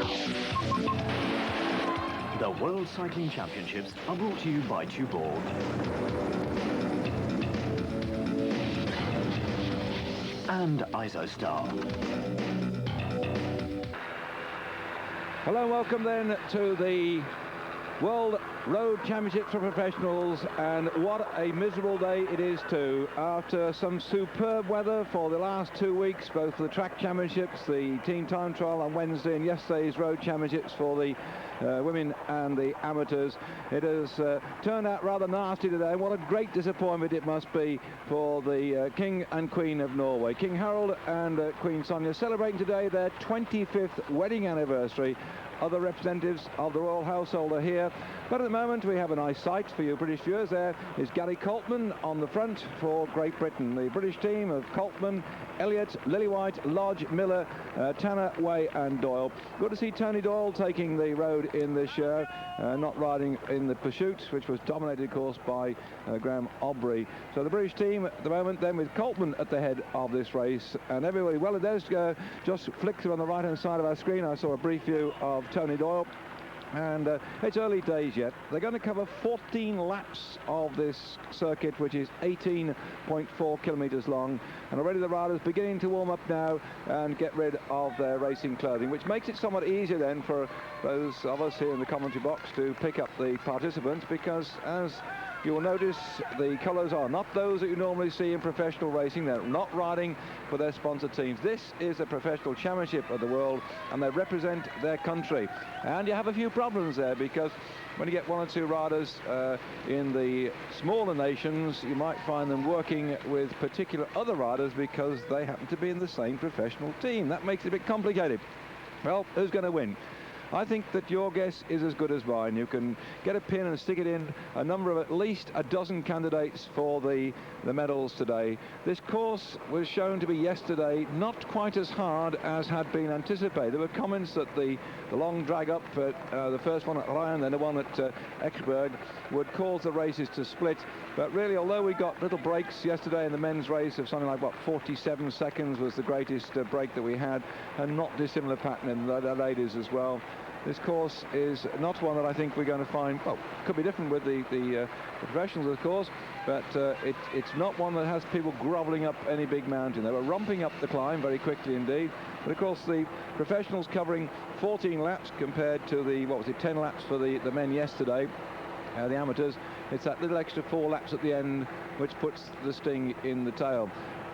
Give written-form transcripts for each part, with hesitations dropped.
The World Cycling Championships are brought to you by Tuborg. And Isostar. Hello and welcome then to the World Road Championships for Professionals, and what a miserable day it is too. After some superb weather for the last 2 weeks, both for the track championships, the team time trial on Wednesday, and yesterday's road championships for the women and the amateurs, it has turned out rather nasty today. What a great disappointment it must be for the King and Queen of Norway. King Harald and Queen Sonja celebrating today their 25th wedding anniversary. Other representatives of the royal household are here, but at the moment we have a nice sight for you British viewers. There is Gary Coltman on the front for Great Britain. The British team of Coltman, Elliott, Lillywhite, Lodge, Miller, Tanner, Way and Doyle. Good to see Tony Doyle taking the road in this show, not riding in the pursuit, which was dominated of course by Graham Aubrey. So the British team at the moment then with Coltman at the head of this race, and everybody, well, there's just flicked through on the right hand side of our screen. I saw a brief view of Tony Doyle, and it's early days yet. They're going to cover 14 laps of this circuit, which is 18.4 kilometres long, and already the riders beginning to warm up now and get rid of their racing clothing, which makes it somewhat easier then for those of us here in the commentary box to pick up the participants, because as you will notice, the colours are not those that you normally see in professional racing. They're not riding for their sponsor teams. This is a professional championship of the world, and they represent their country. And you have a few problems there, because when you get one or two riders in the smaller nations, you might find them working with particular other riders because they happen to be in the same professional team. That makes it a bit complicated. Well, who's going to win? I think that your guess is as good as mine. You can get a pin and stick it in a number of at least a dozen candidates for the medals today. This course was shown to be yesterday not quite as hard as had been anticipated. There were comments that the long drag up at the first one at Ryan, then the one at Exberg, would cause the races to split. But really, although we got little breaks yesterday in the men's race of something like, what, 47 seconds was the greatest break that we had, and not dissimilar pattern in the ladies as well. This course is not one that I think we're going to find, well, could be different with the professionals of course, but it's not one that has people grovelling up any big mountain. They were romping up the climb very quickly indeed, but of course the professionals covering 14 laps compared to the, 10 laps for the men yesterday. The amateurs, it's that little extra 4 laps at the end which puts the sting in the tail.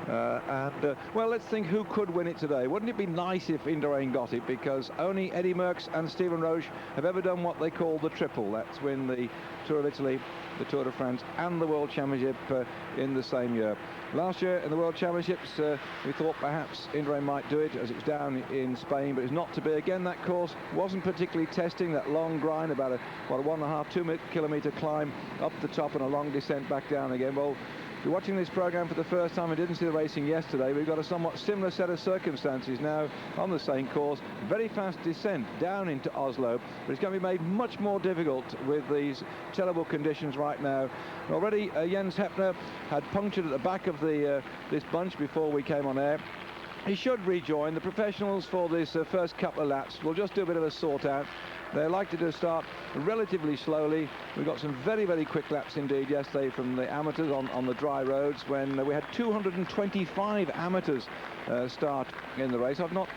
Well, let's think who could win it today. Wouldn't it be nice if Indurain got it, because only Eddie Merckx and Stephen Roche have ever done what they call the triple. That's win the Tour of Italy, the Tour de France and the World Championship in the same year. Last year in the World Championships we thought perhaps Indurain might do it, as it's down in Spain, but it's not to be. Again, that course wasn't particularly testing, that long grind, about a 1.5-2 kilometre climb up the top and a long descent back down again. Well, if you're watching this programme for the first time and didn't see the racing yesterday, we've got a somewhat similar set of circumstances now on the same course. Very fast descent down into Oslo, but it's going to be made much more difficult with these terrible conditions right now. Already Jens Hepner had punctured at the back of this bunch before we came on air. He should rejoin. The professionals for this first couple of laps will just do a bit of a sort out. They like to start relatively slowly. We got some very, very quick laps indeed yesterday from the amateurs on the dry roads, when we had 225 amateurs start in the race. I've not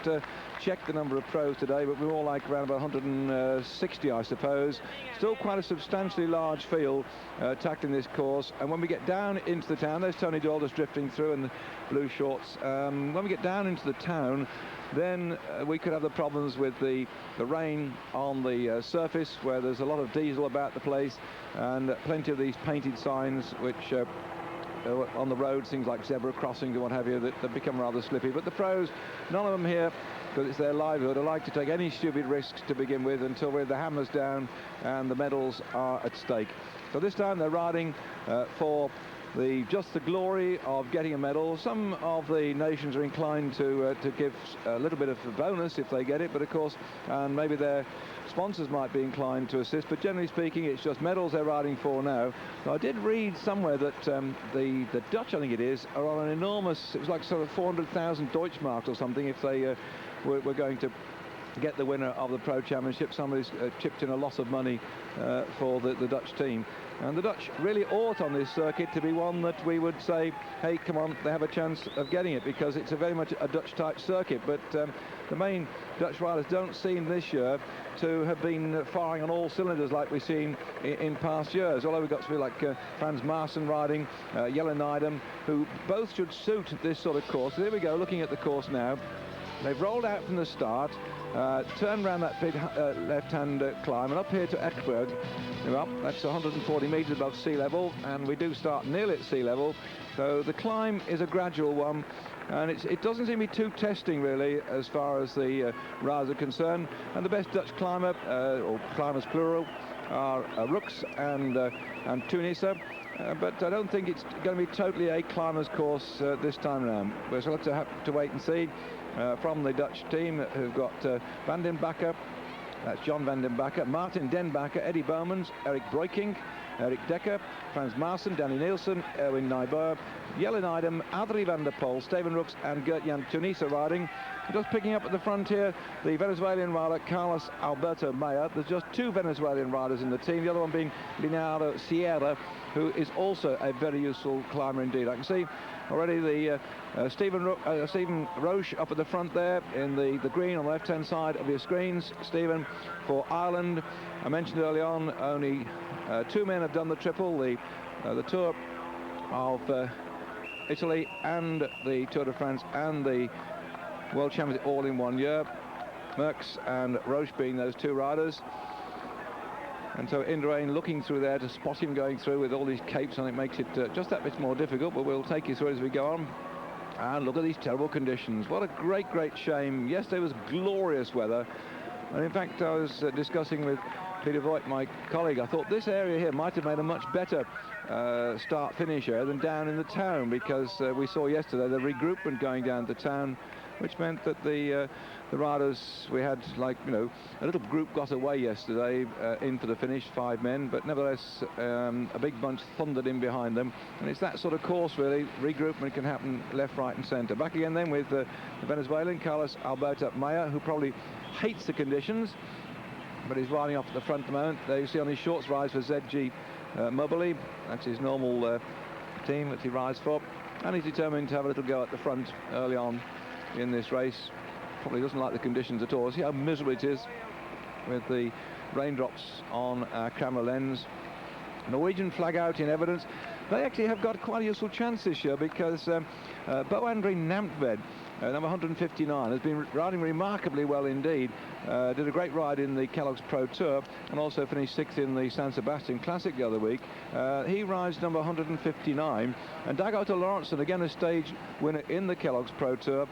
checked the number of pros today, but we're all like around about 160, I suppose. Still quite a substantially large field tackling this course. And when we get down into the town, there's Tony Doyle just drifting through in the blue shorts. When we get down into the town, then we could have the problems with the rain on the surface, where there's a lot of diesel about the place, and plenty of these painted signs which on the roads, things like zebra crossings and what have you, that become rather slippy. But the pros, none of them here, because it's their livelihood, are like to take any stupid risks to begin with until we're the hammers down and the medals are at stake. So this time they're riding for just the glory of getting a medal. Some of the nations are inclined to give a little bit of a bonus if they get it, but of course, and maybe their sponsors might be inclined to assist, but generally speaking, it's just medals they're riding for now. Now, I did read somewhere that the Dutch, I think it is, are on an enormous, it was like sort of 400,000 Deutschmarks or something if they were going to get the winner of the Pro Championship. Somebody's chipped in a lot of money for the Dutch team. And the Dutch really ought on this circuit to be one that we would say, hey, come on, they have a chance of getting it, because it's a very much a Dutch-type circuit. But the main Dutch riders don't seem this year to have been firing on all cylinders like we've seen in past years. Although we've got to be like Frans Maassen riding, Jelle Nydam, who both should suit this sort of course. Here we go, looking at the course now. They've rolled out from the start, turned around that big left-hand climb, and up here to Ekberg. Well, that's 140 metres above sea level, and we do start nearly at sea level. So the climb is a gradual one, and it doesn't seem to be too testing, really, as far as the riders are concerned. And the best Dutch climber, or climbers plural, are Rooks and Tunisa. But I don't think it's going to be totally a climbers course this time around. We're still to have to wait and see. From the Dutch team, who've got Van den Bakker, that's John Van den Bakker, Martin Den Bakker, Eddie Bowmans, Erik Breukink, Erik Dekker, Frans Maassen, Danny Nielsen, Erwin Nijboer, Jelle Nydam, Adrie van der Poel, Steven Rooks and Gert-Jan Tunisa riding. Just picking up at the front here, the Venezuelan rider Carlos Alberto Meyer. There's just two Venezuelan riders in the team, the other one being Leonardo Sierra, who is also a very useful climber indeed. I can see already the Stephen Roche up at the front there in the green on the left-hand side of your screens. Stephen for Ireland. I mentioned early on, only two men have done the triple, the Tour of Italy and the Tour de France and the World Championship all in 1 year. Merckx and Roche being those two riders. And so Indurain looking through there to spot him going through with all these capes on. It makes it just that bit more difficult, but we'll take you through as we go on. And look at these terrible conditions. What a great shame. Yesterday was glorious weather. And in fact, I was discussing with Peter Voigt, my colleague, I thought this area here might have made a much better start-finish area than down in the town, because we saw yesterday the regroupment going down to town, which meant that the riders, we had, like, you know, a little group got away yesterday in for the finish, 5 men, but nevertheless a big bunch thundered in behind them. And it's that sort of course, really. Regroupment can happen left, right and centre. Back again then with the Venezuelan Carlos Alberto Meyer, who probably hates the conditions, but he's riding off at the front at the moment. There you see on his shorts rides for ZG Mobiley. That's his normal team that he rides for, and he's determined to have a little go at the front early on in this race. Probably doesn't like the conditions at all. See how miserable it is with the raindrops on our camera lens. Norwegian flag out in evidence. They actually have got quite a useful chance this year, because Bo-Andre Namtved, number 159, has been riding remarkably well indeed. Did a great ride in the Kellogg's Pro Tour and also finished 6th in the San Sebastian Classic the other week. He rides number 159. And Dag Otto Lorentzen, again a stage winner in the Kellogg's Pro Tour.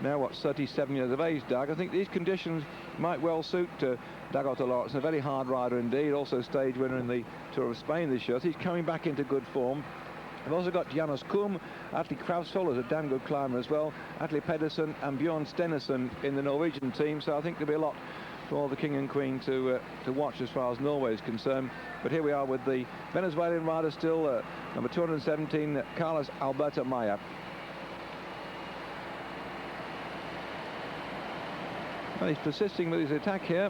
Now, what, 37 years of age, Dag. I think these conditions might well suit Dag Otto Lorentzen, a very hard rider indeed, also stage winner in the Tour of Spain this year. So he's coming back into good form. We've also got Janus Koum, Atle Kravsvold is a damn good climber as well, Atle Pedersen and Bjorn Stenison in the Norwegian team. So I think there'll be a lot for the King and Queen to watch as far as Norway is concerned. But here we are with the Venezuelan rider still, number 217, Carlos Alberto Meyer. Well, he's persisting with his attack here.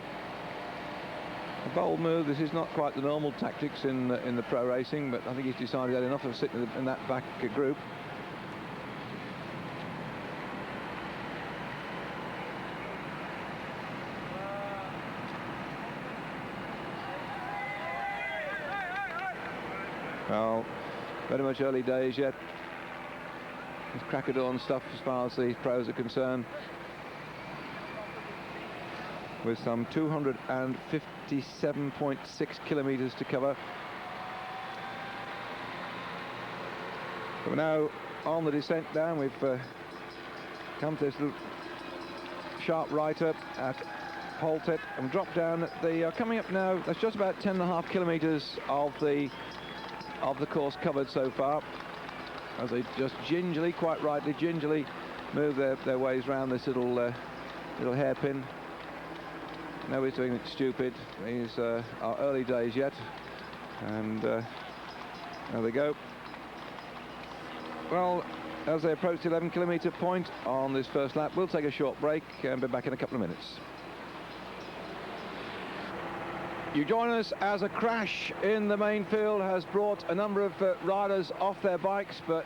A bold move. This is not quite the normal tactics in the pro racing, but I think he's decided he had enough of sitting in that back group. Well, very much early days yet. It's crack of dawn stuff as far as the pros are concerned, with some 257.6 kilometres to cover. So we're now on the descent down. We've come to this little sharp right up at Holtet and drop down. They are coming up now. That's just about 10.5 kilometres of the course covered so far, as they just gingerly, quite rightly, gingerly move their ways around this little hairpin. Nobody's doing it stupid. These are early days yet, and there they go. Well, as they approach the 11 kilometre point on this first lap, we'll take a short break and be back in a couple of minutes. You join us as a crash in the main field has brought a number of riders off their bikes, but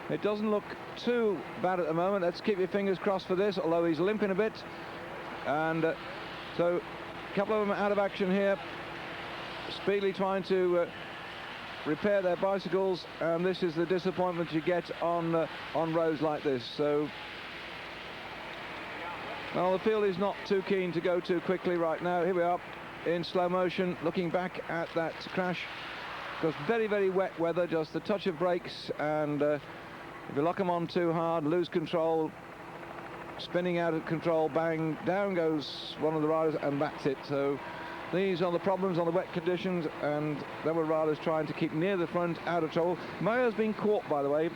it doesn't look too bad at the moment. Let's keep your fingers crossed for this, although he's limping a bit. And so a couple of them out of action here, speedily trying to repair their bicycles, and this is the disappointment you get on roads like this. So, well, the field is not too keen to go too quickly right now. Here we are in slow motion, looking back at that crash, because very, very wet weather, just a touch of brakes, and if you lock them on too hard, lose control, spinning out of control, bang, down goes one of the riders, and that's it. So these are the problems on the wet conditions, and there were riders trying to keep near the front, out of trouble. Mayo's been caught, by the way,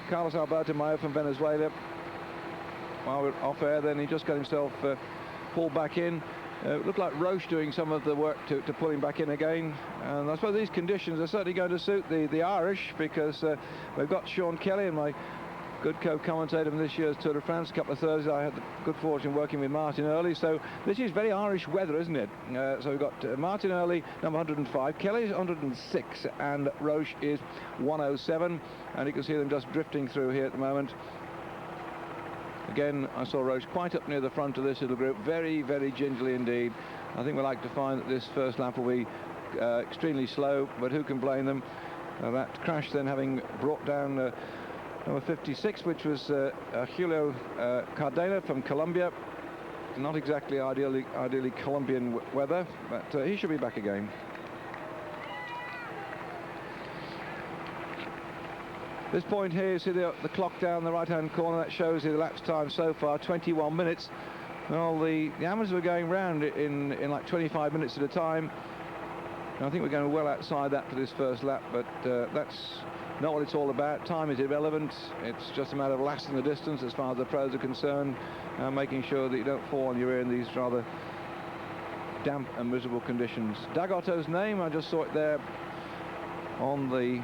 Carlos Alberto Mayo from Venezuela. While we're off air, then he just got himself pulled back in. It looked like Roche doing some of the work to pull him back in again, and I suppose these conditions are certainly going to suit the Irish, because we've got Sean Kelly, and my good co-commentator from this year's Tour de France. A couple of Thursdays I had the good fortune working with Martin Early, so this is very Irish weather, isn't it? So we've got Martin Early, number 105, Kelly's 106, and Roche is 107, and you can see them just drifting through here at the moment. Again, I saw Roche quite up near the front of this little group, very, very gingerly indeed. I think we like to find that this first lap will be extremely slow, but who can blame them? That crash then having brought down number 56, which was Julio Cardena from Colombia. Not exactly ideally Colombian weather, but he should be back again. This point here, you see the clock down the right-hand corner, that shows you the lapse time so far, 21 minutes. Well, the amateurs were going round in like 25 minutes at a time. And I think we're going well outside that for this first lap, but that's not what it's all about. Time is irrelevant. It's just a matter of lasting the distance as far as the pros are concerned, making sure that you don't fall on your ear in these rather damp and miserable conditions. Dagotto's name, I just saw it there on the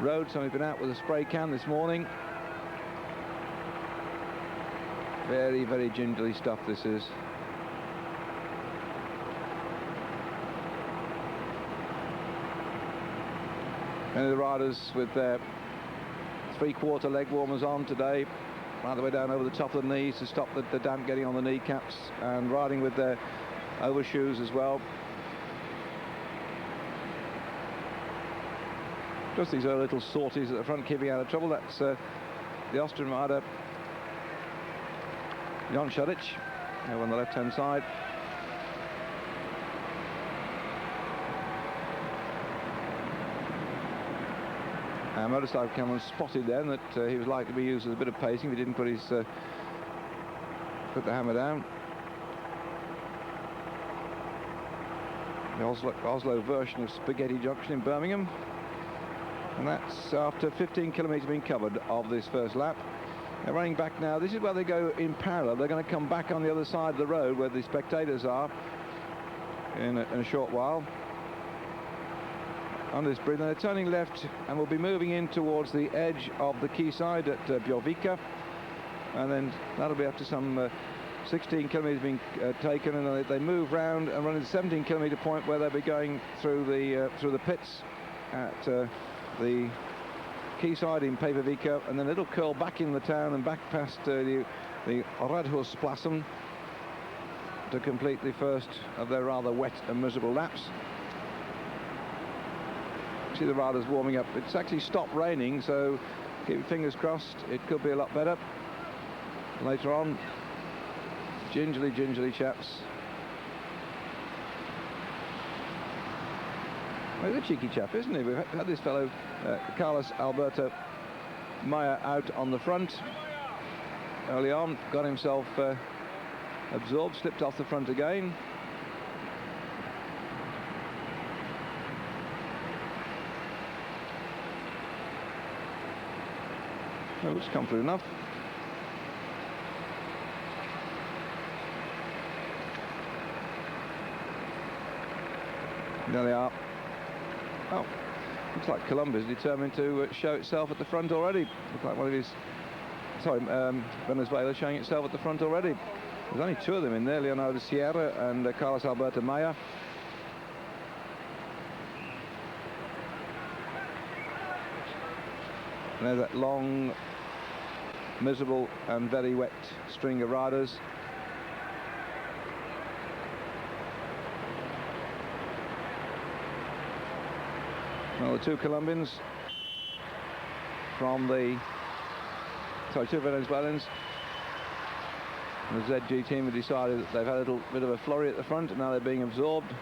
road. Somebody's been out with a spray can this morning. Very, very gingerly stuff this is. Many of the riders with their three-quarter leg warmers on today, right the way down over the top of the knees to stop the damp getting on the kneecaps, and riding with their overshoes as well. Just these early little sorties at the front, keeping out of trouble. That's the Austrian rider Jan Šadić on the left-hand side. Motorcycle camera spotted then that he was likely to be used as a bit of pacing. He didn't put the hammer down. The Oslo version of Spaghetti Junction in Birmingham. And that's after 15 kilometres being covered of this first lap. They're running back now. This is where they go in parallel. They're going to come back on the other side of the road where the spectators are in a short while. On this bridge, they're turning left and will be moving in towards the edge of the quayside at Bjorvika. And then that'll be up to some 16 kilometres being taken, and then they move round and run to the 17 kilometre point where they'll be going through the pits at the quayside in Pavovika, and then it'll curl back in the town and back past the Radhusplasum to complete the first of their rather wet and miserable laps. See the riders warming up. It's actually stopped raining, so keep your fingers crossed. It could be a lot better later on. Gingerly chaps. Well, he's a cheeky chap, isn't he? We've had this fellow, Carlos Alberto Mayo, out on the front early on, got himself absorbed, slipped off the front again. Oh, it's come through enough. There they are. Oh, looks like Colombia's determined to show itself at the front already. Looks like one of his, Venezuela showing itself at the front already. There's only two of them in there, Leonardo Sierra and Carlos Alberto Mayo. And there's that long, miserable and very wet string of riders. Well, the two Colombians from the, two Venezuelans. The ZG team have decided that they've had a little bit of a flurry at the front, and now they're being absorbed.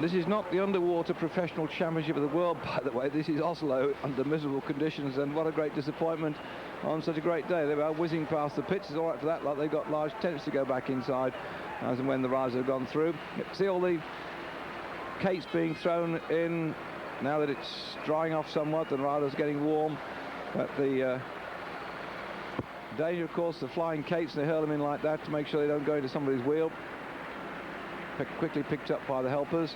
This is not the underwater professional championship of the world, by the way. This is Oslo under miserable conditions, and what a great disappointment on such a great day. They were whizzing past the pitch. It's all right for that, like they've got large tents to go back inside as and when the riders have gone through. You can see all the cates being thrown in now that it's drying off somewhat and riders getting warm. But the danger, of course, the flying cates, they hurl them in like that to make sure they don't go into somebody's wheel. Quickly picked up by the helpers.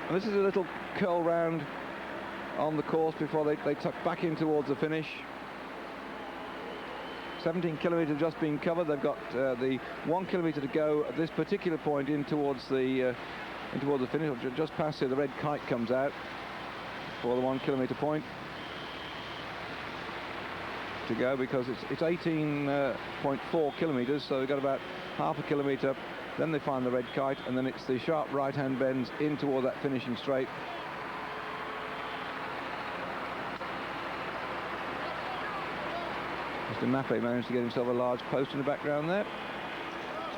And this is a little curl round on the course before they tuck back in towards the finish. 17 kilometres just been covered. They've got the 1 kilometre to go at this particular point in towards the finish. Just past here, the red kite comes out for the 1 kilometre point to go, because it's 18.4 kilometres, so they've got about half a kilometre. Then they find the red kite, and then it's the sharp right-hand bends in toward that finishing straight. Mr. Mappe managed to get himself a large post in the background there.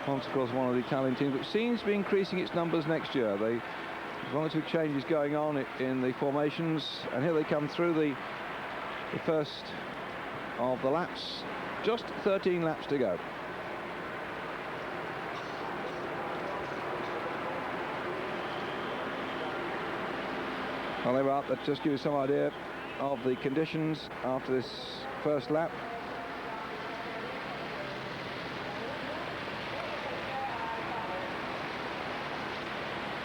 Once, of course, one of the Italian teams, which seems to be increasing its numbers next year. There's one or two changes going on in the formations, and here they come through the first of the laps. Just 13 laps to go. Well, they were up. That just gives you some idea of the conditions after this first lap.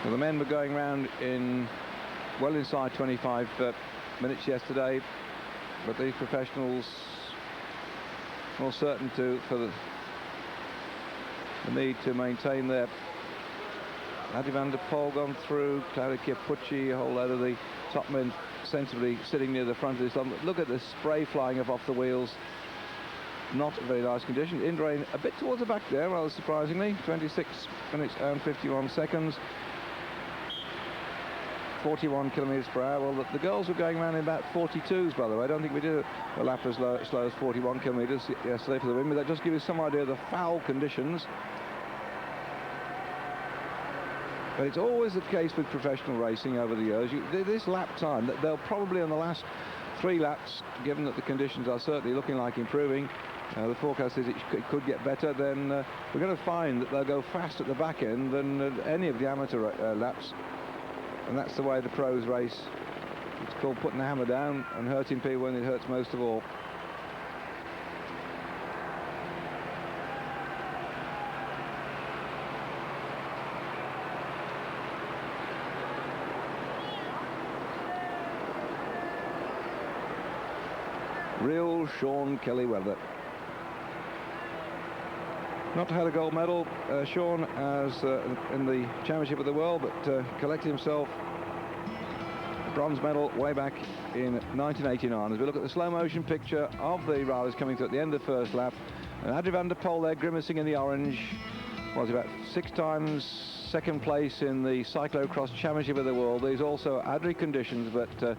Well, the men were going round in well inside 25 minutes yesterday, but these professionals more certain for the need to maintain their. Adi van der Poel gone through, Claudio Chiappucci, a whole load of the top men sensibly sitting near the front of this one. Look at this spray flying up off the wheels. Not a very nice condition. In rain a bit towards the back there, rather surprisingly. 26 minutes and 51 seconds. 41 kilometres per hour. Well, the girls were going around in about 42s, by the way. I don't think we did a lap as slow as 41 kilometres yesterday for the women, but that just gives you some idea of the foul conditions. But it's always the case with professional racing over the years. This lap time, they'll probably on the last 3 laps, given that the conditions are certainly looking like improving, the forecast is it could get better, then we're going to find that they'll go fast at the back end than any of the amateur laps. And that's the way the pros race. It's called putting the hammer down and hurting people when it hurts most of all. Real Sean Kelly weather. Not had a gold medal, Sean, as in the Championship of the World, but collected himself a bronze medal way back in 1989. As we look at the slow motion picture of the riders coming through at the end of the first lap, and Adi van der Poel there grimacing in the orange, was about 6 times second place in the Cyclocross Championship of the World. These also adverse conditions, but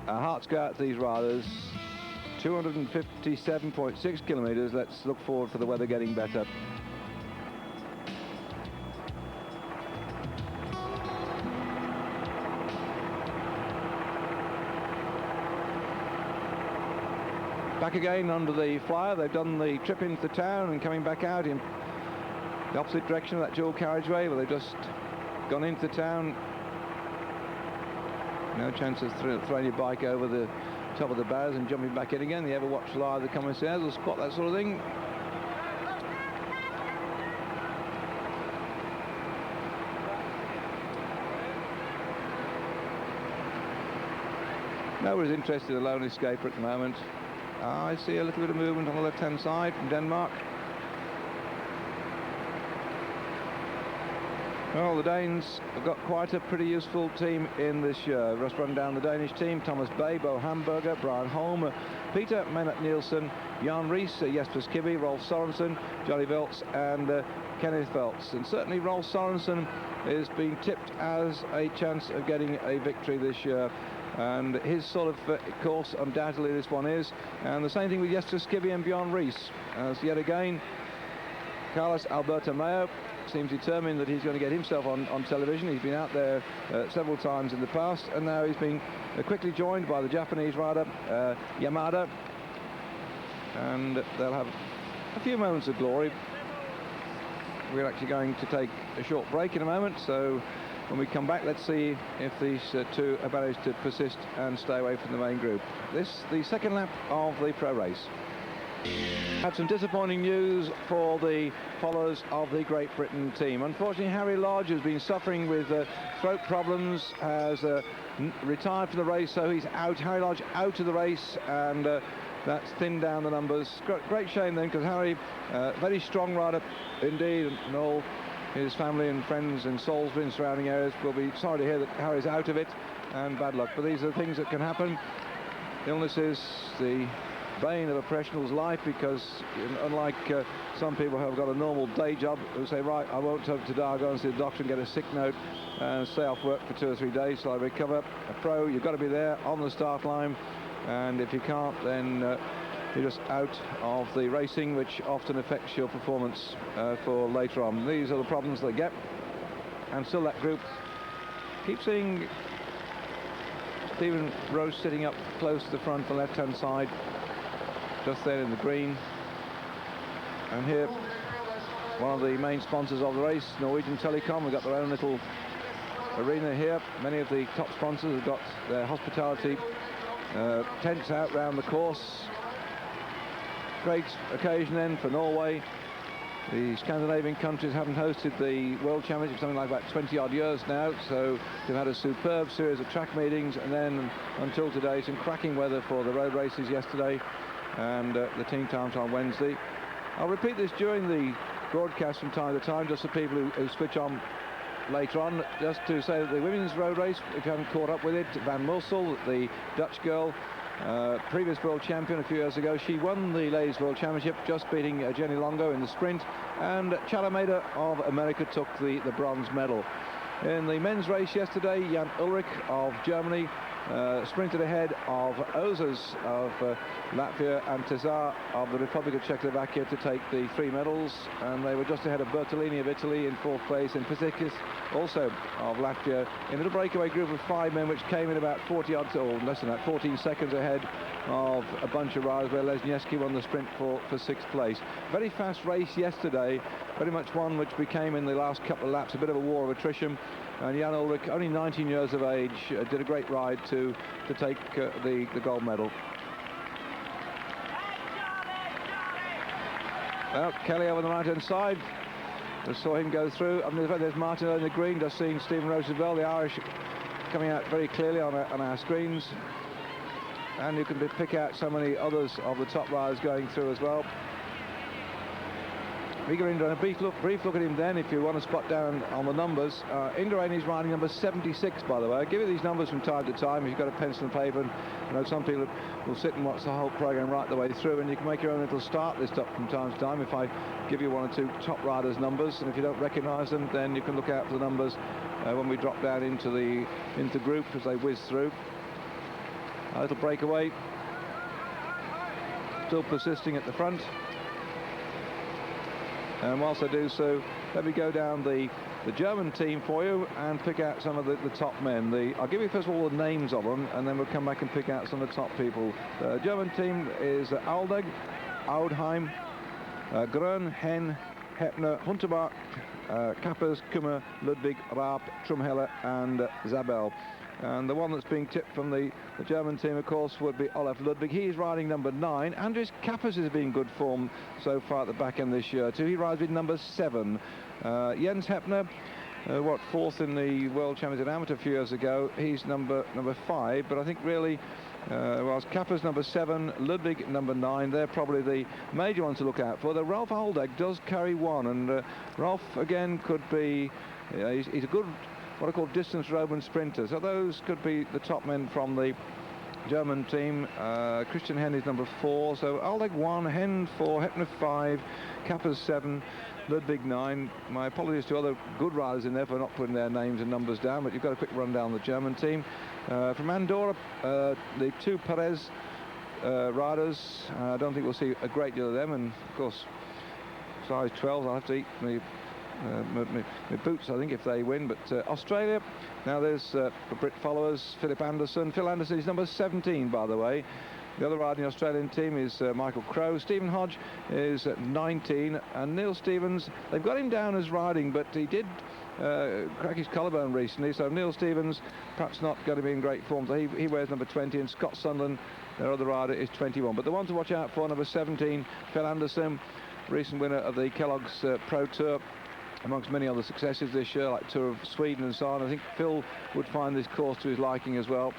our hearts go out to these riders. 257.6 kilometres. Let's look forward for the weather getting better. Back again under the flyer. They've done the trip into the town and coming back out in the opposite direction of that dual carriageway, where they've just gone into the town. No chance of throwing your bike over the top of the barriers and jumping back in again. You ever watch live the commissaires or spot that sort of thing? Nobody's interested in the lone escaper at the moment. I see a little bit of movement on the left-hand side from Denmark. Well, the Danes have got quite a pretty useful team in this year. Just run down the Danish team: Thomas Bay, Bo Hamburger, Brian Holm, Peter Menat Nielsen, Jan Ries, Jesper Skibby, Rolf Sorensen, Johnny Veltz and Kenneth Veltz. And certainly Rolf Sorensen is being tipped as a chance of getting a victory this year. And his sort of course, undoubtedly this one is. And the same thing with Jesper Skibby and Bjorn Ries, as yet again Carlos Alberto Mayo seems determined that he's going to get himself on television. He's been out there several times in the past, and now he's been quickly joined by the Japanese rider Yamada, and they'll have a few moments of glory. We're actually going to take a short break in a moment, so when we come back, let's see if these two have managed to persist and stay away from the main group. This the second lap of the pro race. Had some disappointing news for the followers of the Great Britain team. Unfortunately, Harry Lodge has been suffering with throat problems, has retired from the race, so he's out. Harry Lodge out of the race, and that's thinned down the numbers. Great shame then, because Harry, very strong rider indeed, and all his family and friends in Salisbury and surrounding areas will be sorry to hear that Harry's out of it, and bad luck. But these are the things that can happen. Illness is the bane of a professional's life, because unlike some people who have got a normal day job who say, right, I won't have to die, I'll go and see the doctor and get a sick note and stay off work for 2 or 3 days till I recover. A pro, you've got to be there on the start line, and if you can't, then you're just out of the racing, which often affects your performance for later on. These are the problems they get, and still that group. Keep seeing Stephen Rose sitting up close to the front, the left-hand side, just there in the green. And here, one of the main sponsors of the race, Norwegian Telecom, have got their own little arena here. Many of the top sponsors have got their hospitality tents out round the course. Great occasion then for Norway. The Scandinavian countries haven't hosted the World Championship something like about 20 odd years now, so they've had a superb series of track meetings, and then until today some cracking weather for the road races yesterday, and the team times on Wednesday. I'll repeat this during the broadcast from time to time, just for people who switch on later on, just to say that the women's road race, if you haven't caught up with it, Van Mursel, the Dutch girl, previous world champion a few years ago, she won the Ladies World Championship, just beating Jenny Longo in the sprint, and Chalameda of America took the bronze medal. In the men's race yesterday, Jan Ulrich of Germany sprinted ahead of Ozers of Latvia and Tezar of the Republic of Czechoslovakia to take the 3 medals, and they were just ahead of Bertolini of Italy in 4th place, and Pisikis also of Latvia in a little breakaway group of 5 men, which came in about 40 odd, or less than that, 14 seconds ahead of a bunch of riders, where Lesniewski won the sprint for 6th place. Very fast race yesterday, very much one which became in the last couple of laps a bit of a war of attrition. And Jan Ulrich, only 19 years of age, did a great ride to take the gold medal. Well, Kelly over the right-hand side. Just saw him go through. I mean, there's Martin in the green, just seeing Stephen Roosevelt, the Irish, coming out very clearly on our screens. And you can pick out so many others of the top riders going through as well. We go into a brief look at him then, if you want to spot down on the numbers. Indurain is riding number 76, by the way. I'll give you these numbers from time to time if you've got a pencil and paper. And, you know, some people will sit and watch the whole program right the way through, and you can make your own little start list up from time to time if I give you 1 or 2 top riders' numbers, and if you don't recognise them, then you can look out for the numbers when we drop down into the group as they whiz through. A little breakaway, still persisting at the front. And whilst I do so, let me go down the German team for you and pick out some of the top men. I'll give you first of all the names of them, and then we'll come back and pick out some of the top people. The German team is Aldeg, Audheim, Grön, Hen, Heppner, Hunterbach, Kappers, Kummer, Ludwig, Raab, Trumheller and Zabel. And the one that's being tipped from the German team, of course, would be Olaf Ludwig. He's riding number 9. Andries Kappers has been in good form so far at the back end this year too. He rides with number 7. Jens Heppner, 4th in the World Championship Amateur a few years ago. He's number 5, but I think really, whilst Kappers number 7, Ludwig number 9, they're probably the major ones to look out for. The Ralph Aldeg does carry 1, and Ralph again could be He's a good, what I call distance Roman sprinter. So those could be the top men from the German team. Christian Hen is number 4, so Aldag 1, Hen 4, Hepner 5, Kappers 7, Ludwig 9. My apologies to other good riders in there for not putting their names and numbers down, but you've got a quick run down the German team. From Andorra, the 2 Perez riders, I don't think we'll see a great deal of them, and of course size 12, I'll have to eat my boots, I think, if they win. But Australia, now there's the Brit followers, Philip Anderson. Phil Anderson is number 17, by the way. The other rider in the Australian team is Michael Crowe. Stephen Hodge is 19, and Neil Stevens, they've got him down as riding, but he did crack his collarbone recently, so Neil Stevens perhaps not going to be in great form. So he wears number 20, and Scott Sunderland, their other rider, is 21. But the one to watch out for, number 17, Phil Anderson, recent winner of the Kellogg's Pro Tour, amongst many other successes this year, like Tour of Sweden and so on. I think Phil would find this course to his liking as well.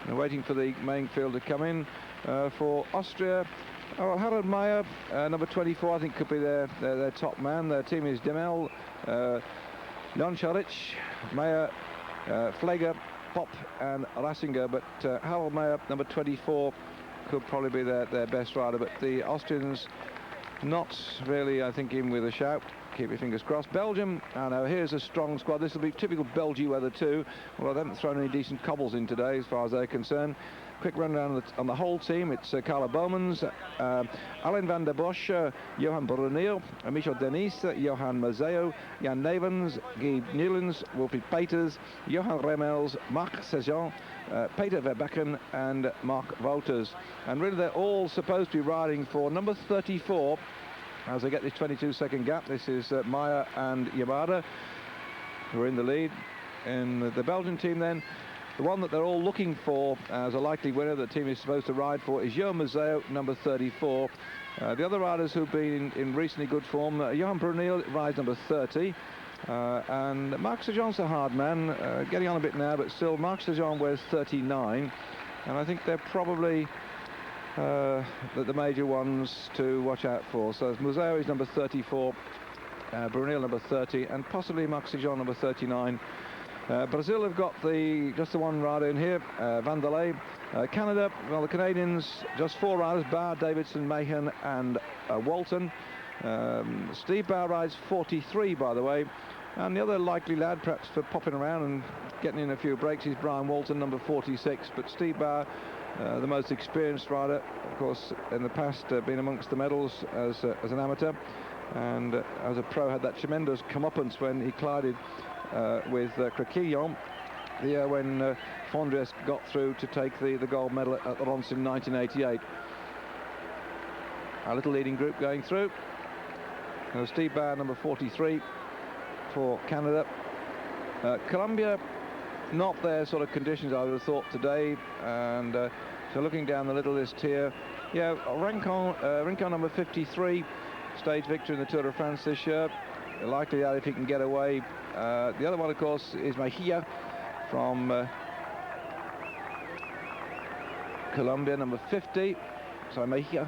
And waiting for the main field to come in for Austria. Oh, Harald Meyer, number 24, I think could be their top man. Their team is Demel, Janšaric, Meyer, Fleger, Pop and Rassinger, but Harald Meyer, number 24, could probably be their best rider. But the Austrians not really, I think, in with a shout. Keep your fingers crossed. Belgium, I know, here's a strong squad. This will be typical Belgian weather too. Well, they haven't thrown any decent cobbles in today as far as they're concerned. Quick rundown on the whole team. It's Carla Bowmans, Alain van der Bosch, Johan Bruneel, Michel Denis, Johan Mazeo, Jan Nevens, Guy Newlands, Wilfried Peters, Johan Remels, Marc Sejean, Peter Verbecken and Mark Wouters. And really they're all supposed to be riding for number 34 as they get this 22-second gap. This is Meyer and Yamada who are in the lead. In the Belgian team then, the one that they're all looking for as a likely winner the team is supposed to ride for is Johan Mazeo, number 34. The other riders who've been in recently good form, Johan Bruneel rides number 30. And Marc Sejean's a hard man, getting on a bit now, but still Marc Sejean wears 39, and I think they're probably the major ones to watch out for. So Museo is number 34, Bruneel number 30, and possibly Marc Sejean number 39. Brazil have got just the one rider in here, Vanderlei. Canada, well, the Canadians, just 4 riders, Barr, Davidson, Mahan and Walton. Steve Barr rides 43, by the way, and the other likely lad perhaps for popping around and getting in a few breaks is Brian Walton, number 46. But Steve Barr, the most experienced rider, of course, in the past been amongst the medals as an amateur, and as a pro had that tremendous comeuppance when he collided with Craquillon the year when Fondres got through to take the gold medal at the Lons in 1988. Our little leading group going through. Steve Barr, number 43 for Canada. Colombia, not their sort of conditions I would have thought today, and so looking down the little list here, yeah, Rincon number 53, stage victor in the Tour de France this year, likely that if he can get away. The other one, of course, is Mejia from Colombia, number 50, so Mejia,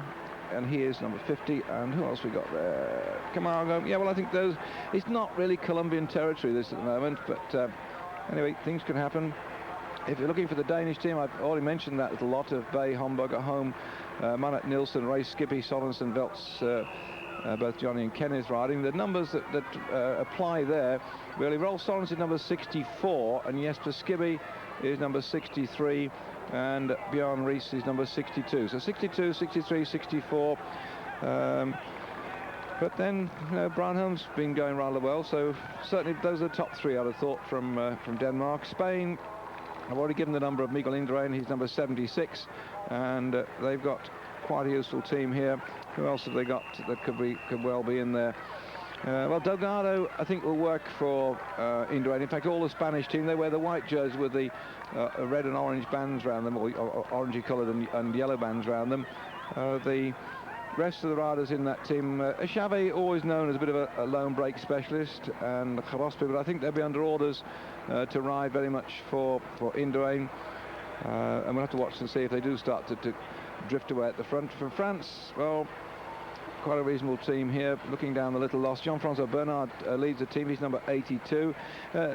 and he is number 50. And who else we got there? Camargo. Yeah, well, I think those, it's not really Colombian territory this at the moment, but anyway, things can happen. If you're looking for the Danish team, I've already mentioned that little lot of Bay, Homburg at home, Manet Nielsen, Ray Skippy, Sorensen, Veltz, both Johnny and Ken is riding. The numbers that apply there, really, Rolf Sorensen number 64, and Jesper Skibby is number 63, and Bjorn Rees is number 62. So 62, 63, 64. But then, you know, Brian Holmes been going rather well, so certainly those are the top 3 I'd have thought from Denmark. Spain, I've already given the number of Miguel Indurain, he's number 76, and they've got quite a useful team here. Who else have they got that could well be in there? Well, Delgado, I think, will work for Indurain. In fact, all the Spanish team, they wear the white jerseys with the red and orange bands around them, or orangey coloured and yellow bands around them. The rest of the riders in that team, Chavez, always known as a bit of a lone break specialist, and Jarospi, but I think they'll be under orders to ride very much for Indurain. And we'll have to watch and see if they do start to drift away at the front. For France, well, quite a reasonable team here. Looking down the little loss, Jean-Francois Bernard leads the team. He's number 82.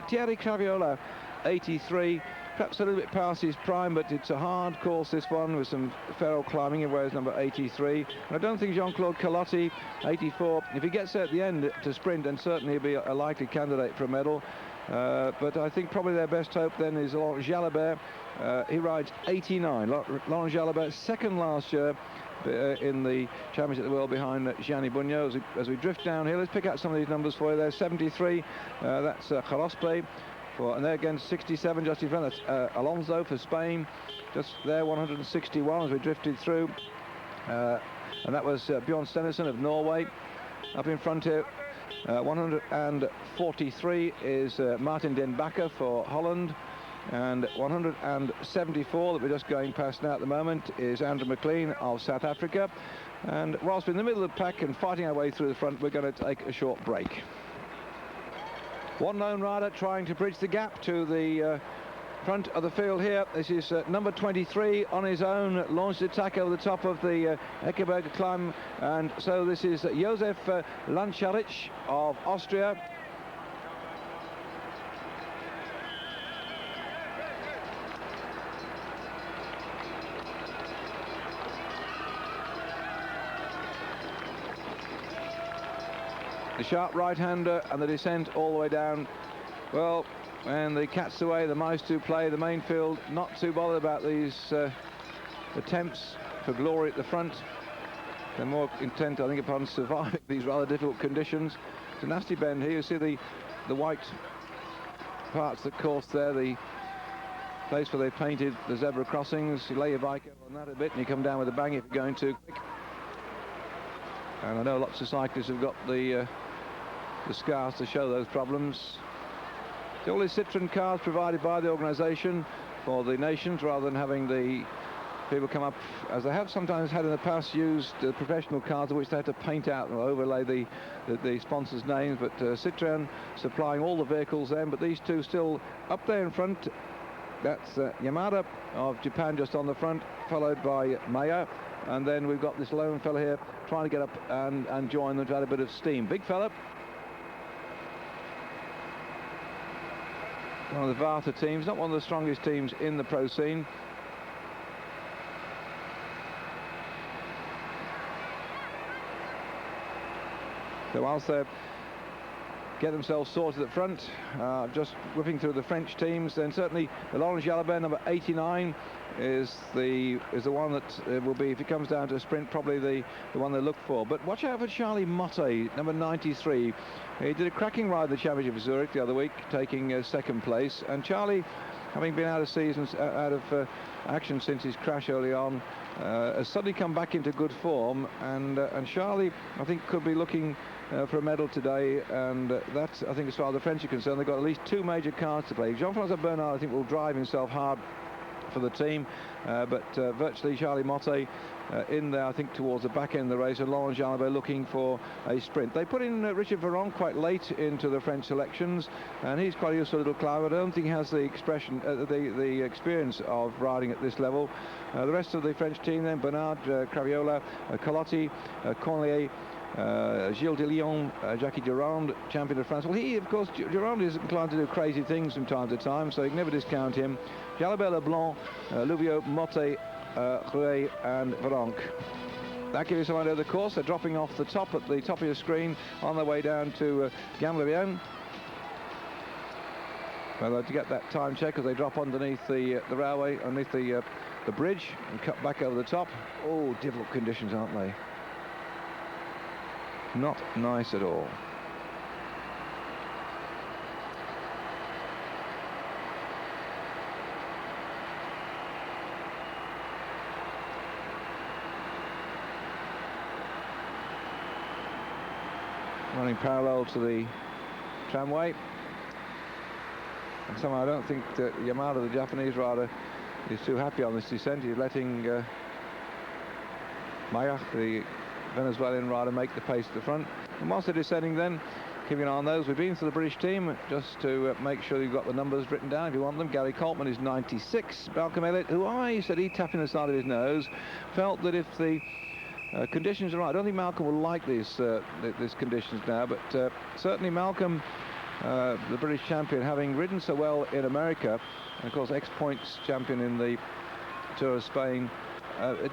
Thierry Craviola, 83. Perhaps a little bit past his prime, but it's a hard course, this one, with some feral climbing, whereas number 83. And I don't think Jean-Claude Calotti, 84, if he gets there at the end to sprint, then certainly he'll be a likely candidate for a medal. But I think probably their best hope then is Laurent Jalabert. He rides 89. Laurent Jalabert, second last year in the Championship of the World behind Gianni Bugno. As we drift down here, let's pick out some of these numbers for you. There's 73, that's Jarospe. And there again, 67 just in front. That's Alonso for Spain, just there, 161 as we drifted through. And that was Bjorn Stenison of Norway. Up in front here, 143 is Martin Den Bakker for Holland. And 174 that we're just going past now at the moment is Andrew McLean of South Africa. And whilst we're in the middle of the pack and fighting our way through the front, we're going to take a short break. One lone rider trying to bridge the gap to the front of the field here. This is number 23 on his own, launched attack over the top of the Eckeberg climb. And so this is Josef Lancharic of Austria. The sharp right-hander and the descent all the way down. Well, and the cat's away, the mice do play. The main field not too bothered about these attempts for glory at the front. They're more intent, I think, upon surviving these rather difficult conditions. It's a nasty bend here. You see the white parts that course there, the place where they painted the zebra crossings. You lay your bike over on that a bit and you come down with a bang if you're going too quick. And I know lots of cyclists have got the scars to show those problems. So all these Citroën cars provided by the organisation for the nations, rather than having the people come up, as they have sometimes had in the past, used professional cars which they had to paint out and overlay the sponsors' names. But Citroën supplying all the vehicles then, but these two still up there in front. That's Yamada of Japan just on the front, followed by Maya. And then we've got this lone fella here trying to get up and join them to add a bit of steam. Big fella. One of the Varta teams, not one of the strongest teams in the pro scene. So whilst they get themselves sorted at front, just whipping through the French teams, then certainly the Laurent Jalabert, number 89, is the one that will be, if it comes down to a sprint, probably the one they look for. But watch out for Charlie Motte, number 93. He did a cracking ride the Championship of Zurich the other week, taking second place. And Charlie, having been out of seasons, out of action since his crash early on, has suddenly come back into good form. And Charlie, I think, could be looking for a medal today, and that's, I think, as far as the French are concerned, they've got at least two major cards to play. Jean-Francois Bernard, I think, will drive himself hard for the team, but virtually Charlie Motte in there, I think, towards the back end of the race, and Laurent Jalabert looking for a sprint. They put in Richard Veron quite late into the French selections, and he's quite a useful little climber. I don't think he has the the experience of riding at this level. The rest of the French team then, Bernard, Craviola, Calotti, Cornelier, Gilles de Lyon, Jackie Durand, champion of France. Well, he, of course, Durand is inclined to do crazy things from time to time, so you can never discount him. Jalabert, Leblanc, Louvio, Motte, Rouet and Veronk. That gives you some idea of the course. They're dropping off the top at the top of your screen on their way down to Gamlevien. Well, to get that time check as they drop underneath the railway, underneath the bridge, and cut back over the top. Oh, difficult conditions, aren't they? Not nice at all. Running parallel to the tramway. And somehow I don't think that Yamada, the Japanese rider, is too happy on this descent. He's letting Maya, the Venezuelan rider, make the pace at the front. And whilst they're descending then, keeping an eye on those, we've been to the British team just to make sure you've got the numbers written down if you want them. Gary Coltman is 96. Malcolm Elliott, who I said he'd tapping the side of his nose, felt that if the Conditions are right. I don't think Malcolm will like these conditions now, but certainly Malcolm, the British champion, having ridden so well in America, and of course ex-points champion in the Tour of Spain,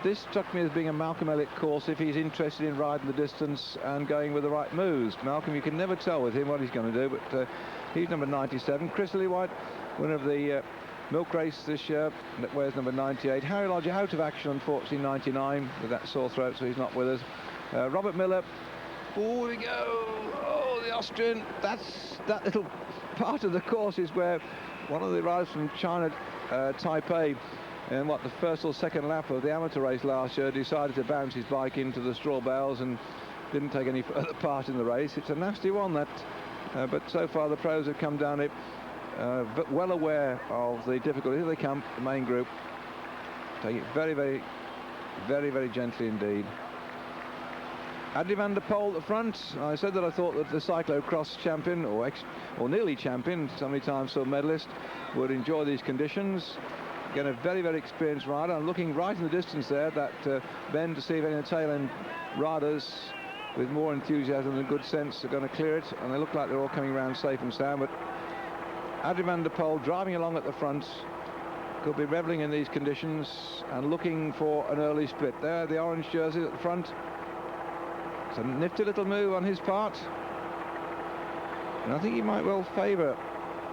this struck me as being a Malcolm Elliott course if he's interested in riding the distance and going with the right moves. Malcolm, you can never tell with him what he's going to do, but he's number 97. Chris Lillywhite, winner of the milk race this year, that wears number 98. Harry Lodger out of action, unfortunately, 99 with that sore throat, so he's not with us. Robert Miller, oh, here we go. Oh, the Austrian. That little part of the course is where one of the riders from China, Taipei, in the first or second lap of the amateur race last year, decided to bounce his bike into the straw bales and didn't take any further part in the race. It's a nasty one, that, but so far the pros have come down it, but well aware of the difficulty. Here they come, the main group. Take it very, very, very, very gently indeed. Adrie van der Poel at the front. I said that I thought that the cyclocross champion, or nearly champion, so many times so medalist, would enjoy these conditions. Again, a very, very experienced rider. I'm looking right in the distance there, that bend, to see if any of the tail end riders with more enthusiasm and good sense are going to clear it, and they look like they're all coming around safe and sound. But Adrie van der Poel driving along at the front, could be revelling in these conditions and looking for an early split. There, the orange jersey at the front. It's a nifty little move on his part, and I think he might well favour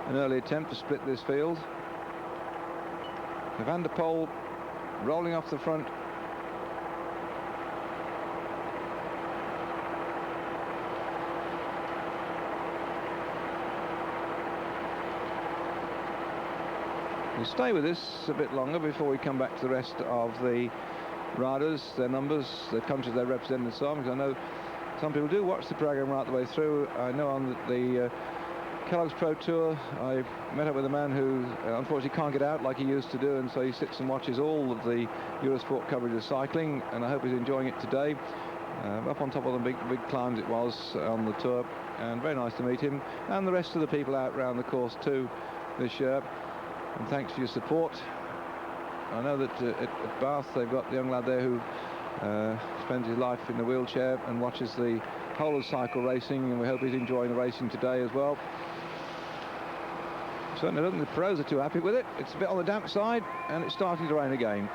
an early attempt to split this field. Van der Poel rolling off the front. We'll stay with this a bit longer before we come back to the rest of the riders, their numbers, the countries they represent and so on, because I know some people do watch the programme right the way through. I know on the Kellogg's Pro Tour, I met up with a man who unfortunately can't get out like he used to do, and so he sits and watches all of the Eurosport coverage of cycling, and I hope he's enjoying it today. Up on top of the big climbs it was on the tour, and very nice to meet him, and the rest of the people out around the course too this year. And thanks for your support. I know that at Bath they've got the young lad there who spends his life in the wheelchair and watches the whole of cycle racing, and we hope he's enjoying the racing today as well. Certainly I don't think the pros are too happy with it. It's a bit on the damp side, and it's starting to rain again.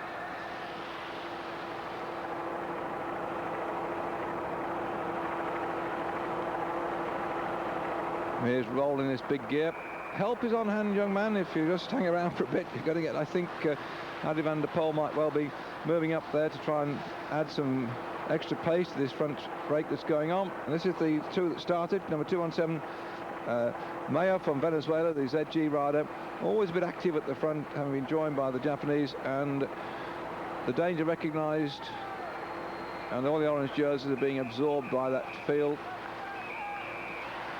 Here's rolling this big gear. Help is on hand, young man. If you just hang around for a bit, you're going to get, I think, Adrie van der Poel might well be moving up there to try and add some extra pace to this front break that's going on. And this is the two that started. Number 217, Maya from Venezuela, the ZG rider, always a bit active at the front, having been joined by the Japanese, and the danger recognised, and all the orange jerseys are being absorbed by that field.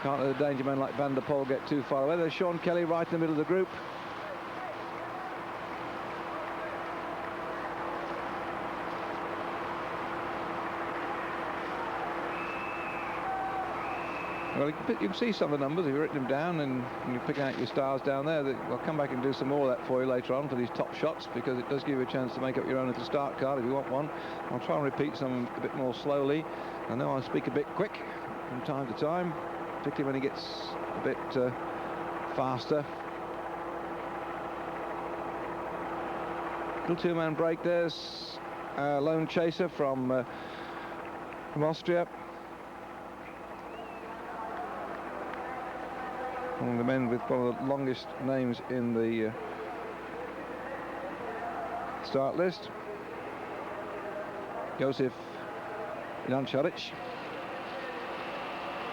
Can't let a danger man like Van der Poel get too far away. There's Sean Kelly right in the middle of the group. Well, you can see some of the numbers if you've written them down, and you're picking out your stars down there. I'll come back and do some more of that for you later on for these top shots, because it does give you a chance to make up your own little start card if you want one. I'll try and repeat some a bit more slowly. I know I speak a bit quick from time to time, particularly when he gets a bit faster. Little two-man break. There's Lone Chaser from Austria. One of the men with one of the longest names in the start list. Josef Jančarić.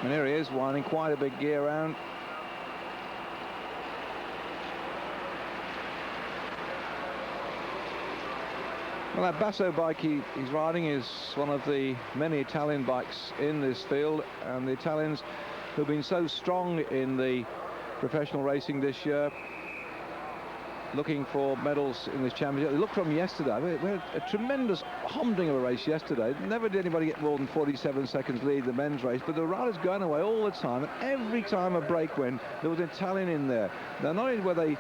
And here he is, winding quite a big gear round. Well, that Basso bike he's riding is one of the many Italian bikes in this field, and the Italians who've been so strong in the professional racing this year, looking for medals in this championship. They look from yesterday, we had a tremendous humding of a race yesterday. Never did anybody get more than 47 seconds lead the men's race, but the riders going away all the time, and every time a break went, there was an Italian in there. Now, not only were they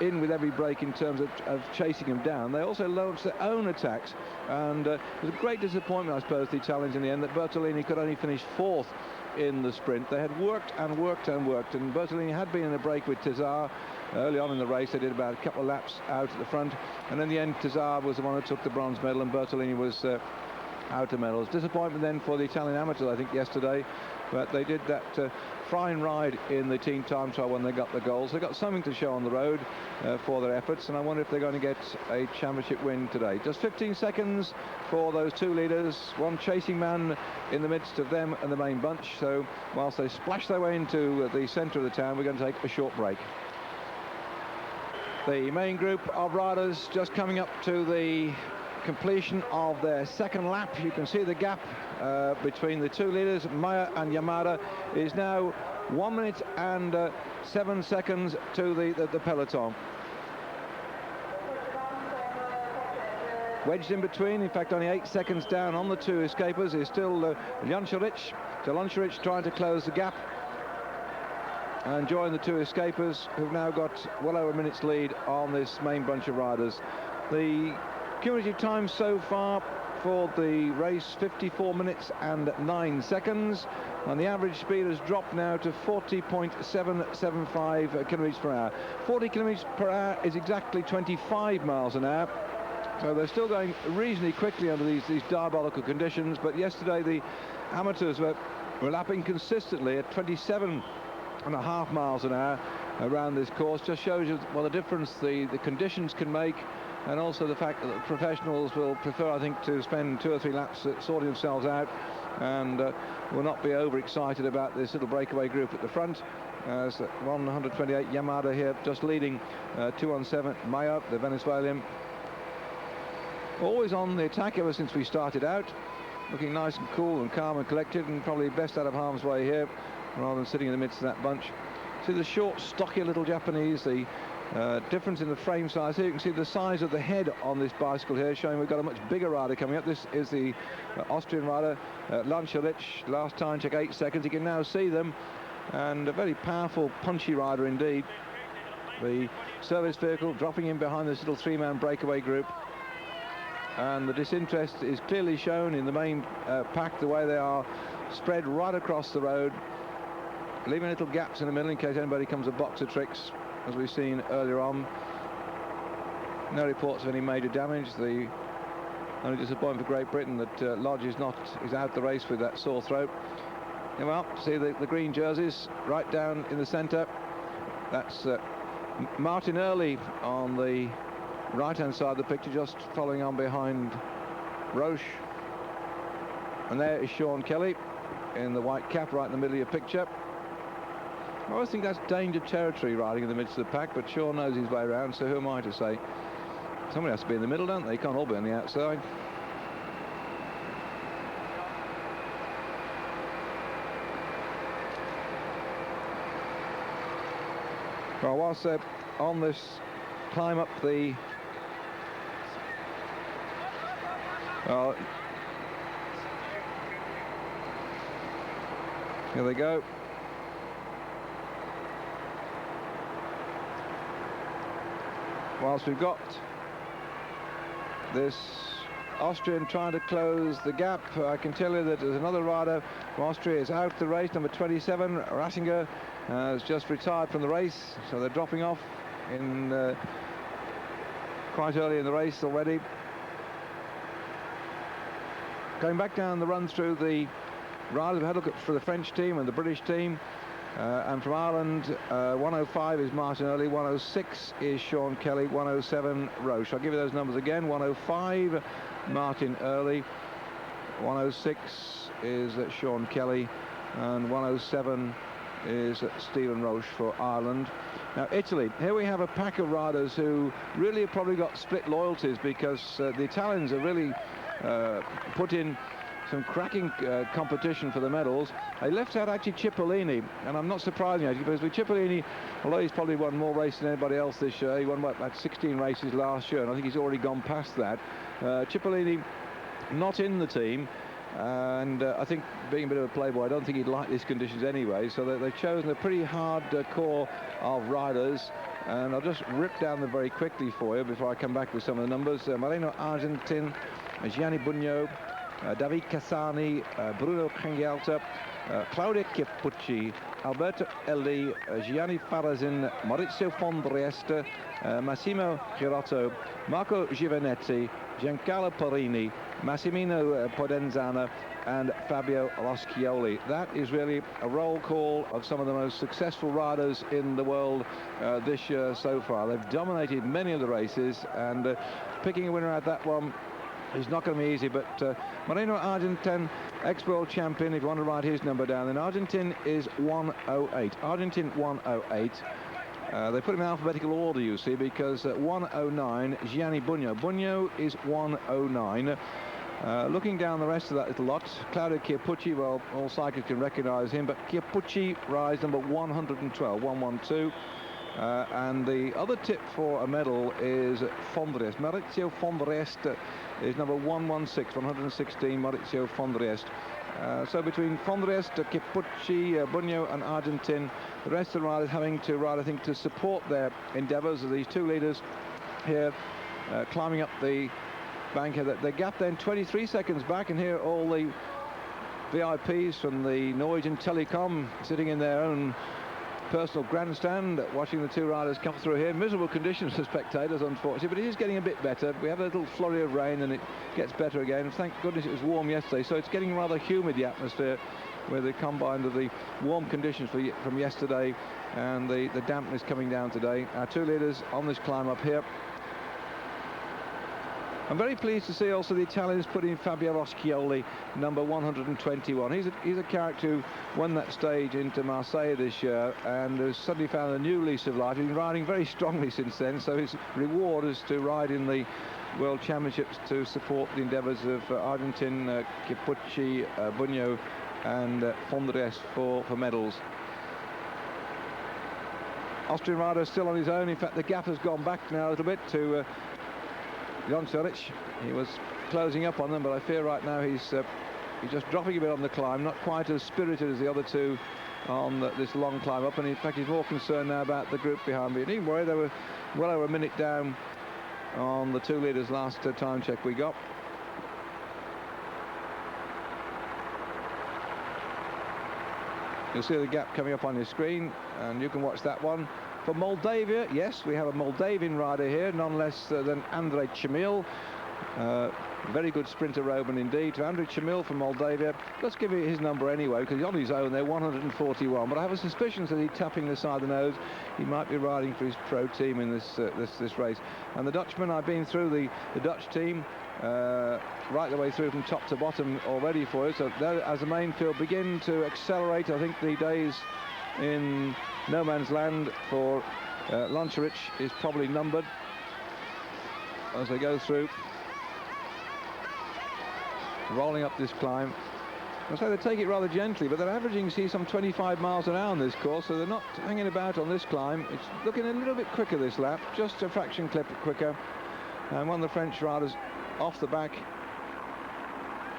in with every break in terms of chasing them down. They also launched their own attacks, and it was a great disappointment, I suppose, the Italians in the end, that Bertolini could only finish 4th in the sprint. They had worked and worked and worked, and Bertolini had been in a break with Tizar early on in the race. They did about a couple of laps out at the front, and in the end Tizar was the one who took the bronze medal, and Bertolini was out of medals. Disappointment then for the Italian amateurs, I think, yesterday, but they did that fine ride in the team time trial when they got the goals. They got something to show on the road for their efforts, and I wonder if they're going to get a championship win today. Just 15 seconds for those two leaders, one chasing man in the midst of them and the main bunch. So whilst they splash their way into the centre of the town, we're going to take a short break. The main group of riders just coming up to the completion of their second lap. You can see the gap between the two leaders, Maya and Yamada, is now 1 minute and 7 seconds to the peloton. Wedged in between, in fact only 8 seconds down on the two escapers, is still Janšarić. Janšarić trying to close the gap and join the two escapers, who've now got well over a minute's lead on this main bunch of riders. The cumulative time so far for the race, 54 minutes and 9 seconds, and the average speed has dropped now to 40.775 kilometres per hour. 40 kilometres per hour is exactly 25 miles an hour, so they're still going reasonably quickly under these diabolical conditions. But yesterday the amateurs were lapping consistently at 27.5 miles an hour around this course. Just shows you what a difference the conditions can make, and also the fact that the professionals will prefer, I think, to spend 2 or 3 laps sorting themselves out, and will not be overexcited about this little breakaway group at the front. As 128 Yamada here just leading 217 Maya, the Venezuelan, always on the attack ever since we started out, looking nice and cool and calm and collected, and probably best out of harm's way here rather than sitting in the midst of that bunch. See the short, stocky little Japanese, the difference in the frame size. Here you can see the size of the head on this bicycle here, showing we've got a much bigger rider coming up. This is the Austrian rider, Janšarić. Last time took 8 seconds. You can now see them, and a very powerful, punchy rider indeed. The service vehicle dropping in behind this little 3-man breakaway group, and the disinterest is clearly shown in the main pack, the way they are spread right across the road, leaving little gaps in the middle in case anybody comes a box of tricks, as we've seen earlier on. No reports of any major damage. The only disappointment for Great Britain that Lodge is out the race with that sore throat. Well, see the green jerseys right down in the centre. That's Martin Early on the right-hand side of the picture, just following on behind Roche. And there is Sean Kelly in the white cap right in the middle of your picture. I always think that's danger territory, riding in the midst of the pack, but Sean knows his way around, so who am I to say? Somebody has to be in the middle, don't they? Can't all be on the outside. Well, whilst they're on this climb up the... Well, here they go. Whilst we've got this Austrian trying to close the gap, I can tell you that there's another rider from Austria is out the race, number 27, Ratzinger, has just retired from the race, so they're dropping off in quite early in the race already. Going back down the run through the riders, we've had a look for the French team and the British team. And from Ireland, 105 is Martin Early, 106 is Sean Kelly, 107 Roche. I'll give you those numbers again. 105 Martin Early, 106 is Sean Kelly, and 107 is Stephen Roche for Ireland. Now Italy, here we have a pack of riders who really have probably got split loyalties, because the Italians have really put in some cracking competition for the medals. They left out actually Cipollini, and I'm not surprised actually, because with Cipollini, although he's probably won more races than anybody else this year, he won about 16 races last year, and I think he's already gone past that. Cipollini not in the team, and I think, being a bit of a playboy, I don't think he'd like these conditions anyway, so they've chosen a pretty hard core of riders, And I'll just rip down them very quickly for you before I come back with some of the numbers. Marino Argentin, Gianni Bugno, David Cassani, Bruno Cangialta, Claudio Chiappucci, Alberto Elli, Gianni Farazin, Maurizio Fondrieste, Massimo Girotto, Marco Giovanetti, Giancarlo Porini, Massimino Podenzana, and Fabio Roschioli. That is really a roll call of some of the most successful riders in the world this year so far. They've dominated many of the races, and picking a winner out that one is not going to be easy. But Marino Argentin, ex-world champion, if you want to write his number down, then Argentin is 108. Argentin 108. They put him in alphabetical order, you see, because 109, Gianni Bugno. Bugno is 109. Looking down the rest of that little lot, Claudio Chiappucci, well, all cyclists can recognise him, but Chiappucci rides number 112, 112. And the other tip for a medal is Fondriest. Maurizio Fondriest is number 116, 116, Maurizio Fondriest. So between Fondriest, Chiappucci, Bugno and Argentin, the rest of the riders having to ride, I think, to support their endeavours of these two leaders here, climbing up the bank. The gap then 23 seconds back, and here all the VIPs from the Norwegian Telecom sitting in their own personal grandstand watching the two riders come through here. Miserable conditions for spectators, unfortunately, but it is getting a bit better. We have a little flurry of rain and it gets better again. Thank goodness it was warm yesterday, so it's getting rather humid, the atmosphere, with the combine of the warm conditions from yesterday and the dampness coming down today. Our two leaders on this climb up here. I'm very pleased to see also the Italians put in Fabio Roschioli, number 121. He's a character who won that stage into Marseille this year and has suddenly found a new lease of life. He's been riding very strongly since then, so his reward is to ride in the World Championships to support the endeavours of Argentin, Chiappucci, Bugno and Fondriest for medals. Austrian rider still on his own. In fact, the gap has gone back now a little bit to Jon Suric. He was closing up on them, but I fear right now he's just dropping a bit on the climb, not quite as spirited as the other two on this long climb up, and in fact he's more concerned now about the group behind me. And even worry, they were well over a minute down on the two leaders last time check we got. You'll see the gap coming up on your screen, and you can watch that one. For Moldavia, yes, we have a Moldavian rider here, none less than Andrei Chmil. Very good sprinter Roman indeed. To Andrei Chmil from Moldavia. Let's give you his number anyway, because he's on his own there, 141. But I have a suspicion that he's tapping the side of the nose. He might be riding for his pro team in this race. And the Dutchman, I've been through the Dutch team right the way through from top to bottom already for us. So as the main field begin to accelerate, I think the days in no man's land for Lanceric is probably numbered as they go through, rolling up this climb. I say they take it rather gently, but they're averaging, see, some 25 miles an hour on this course, so they're not hanging about on this climb. It's looking a little bit quicker this lap, just a fraction clip quicker. And one of the French riders off the back.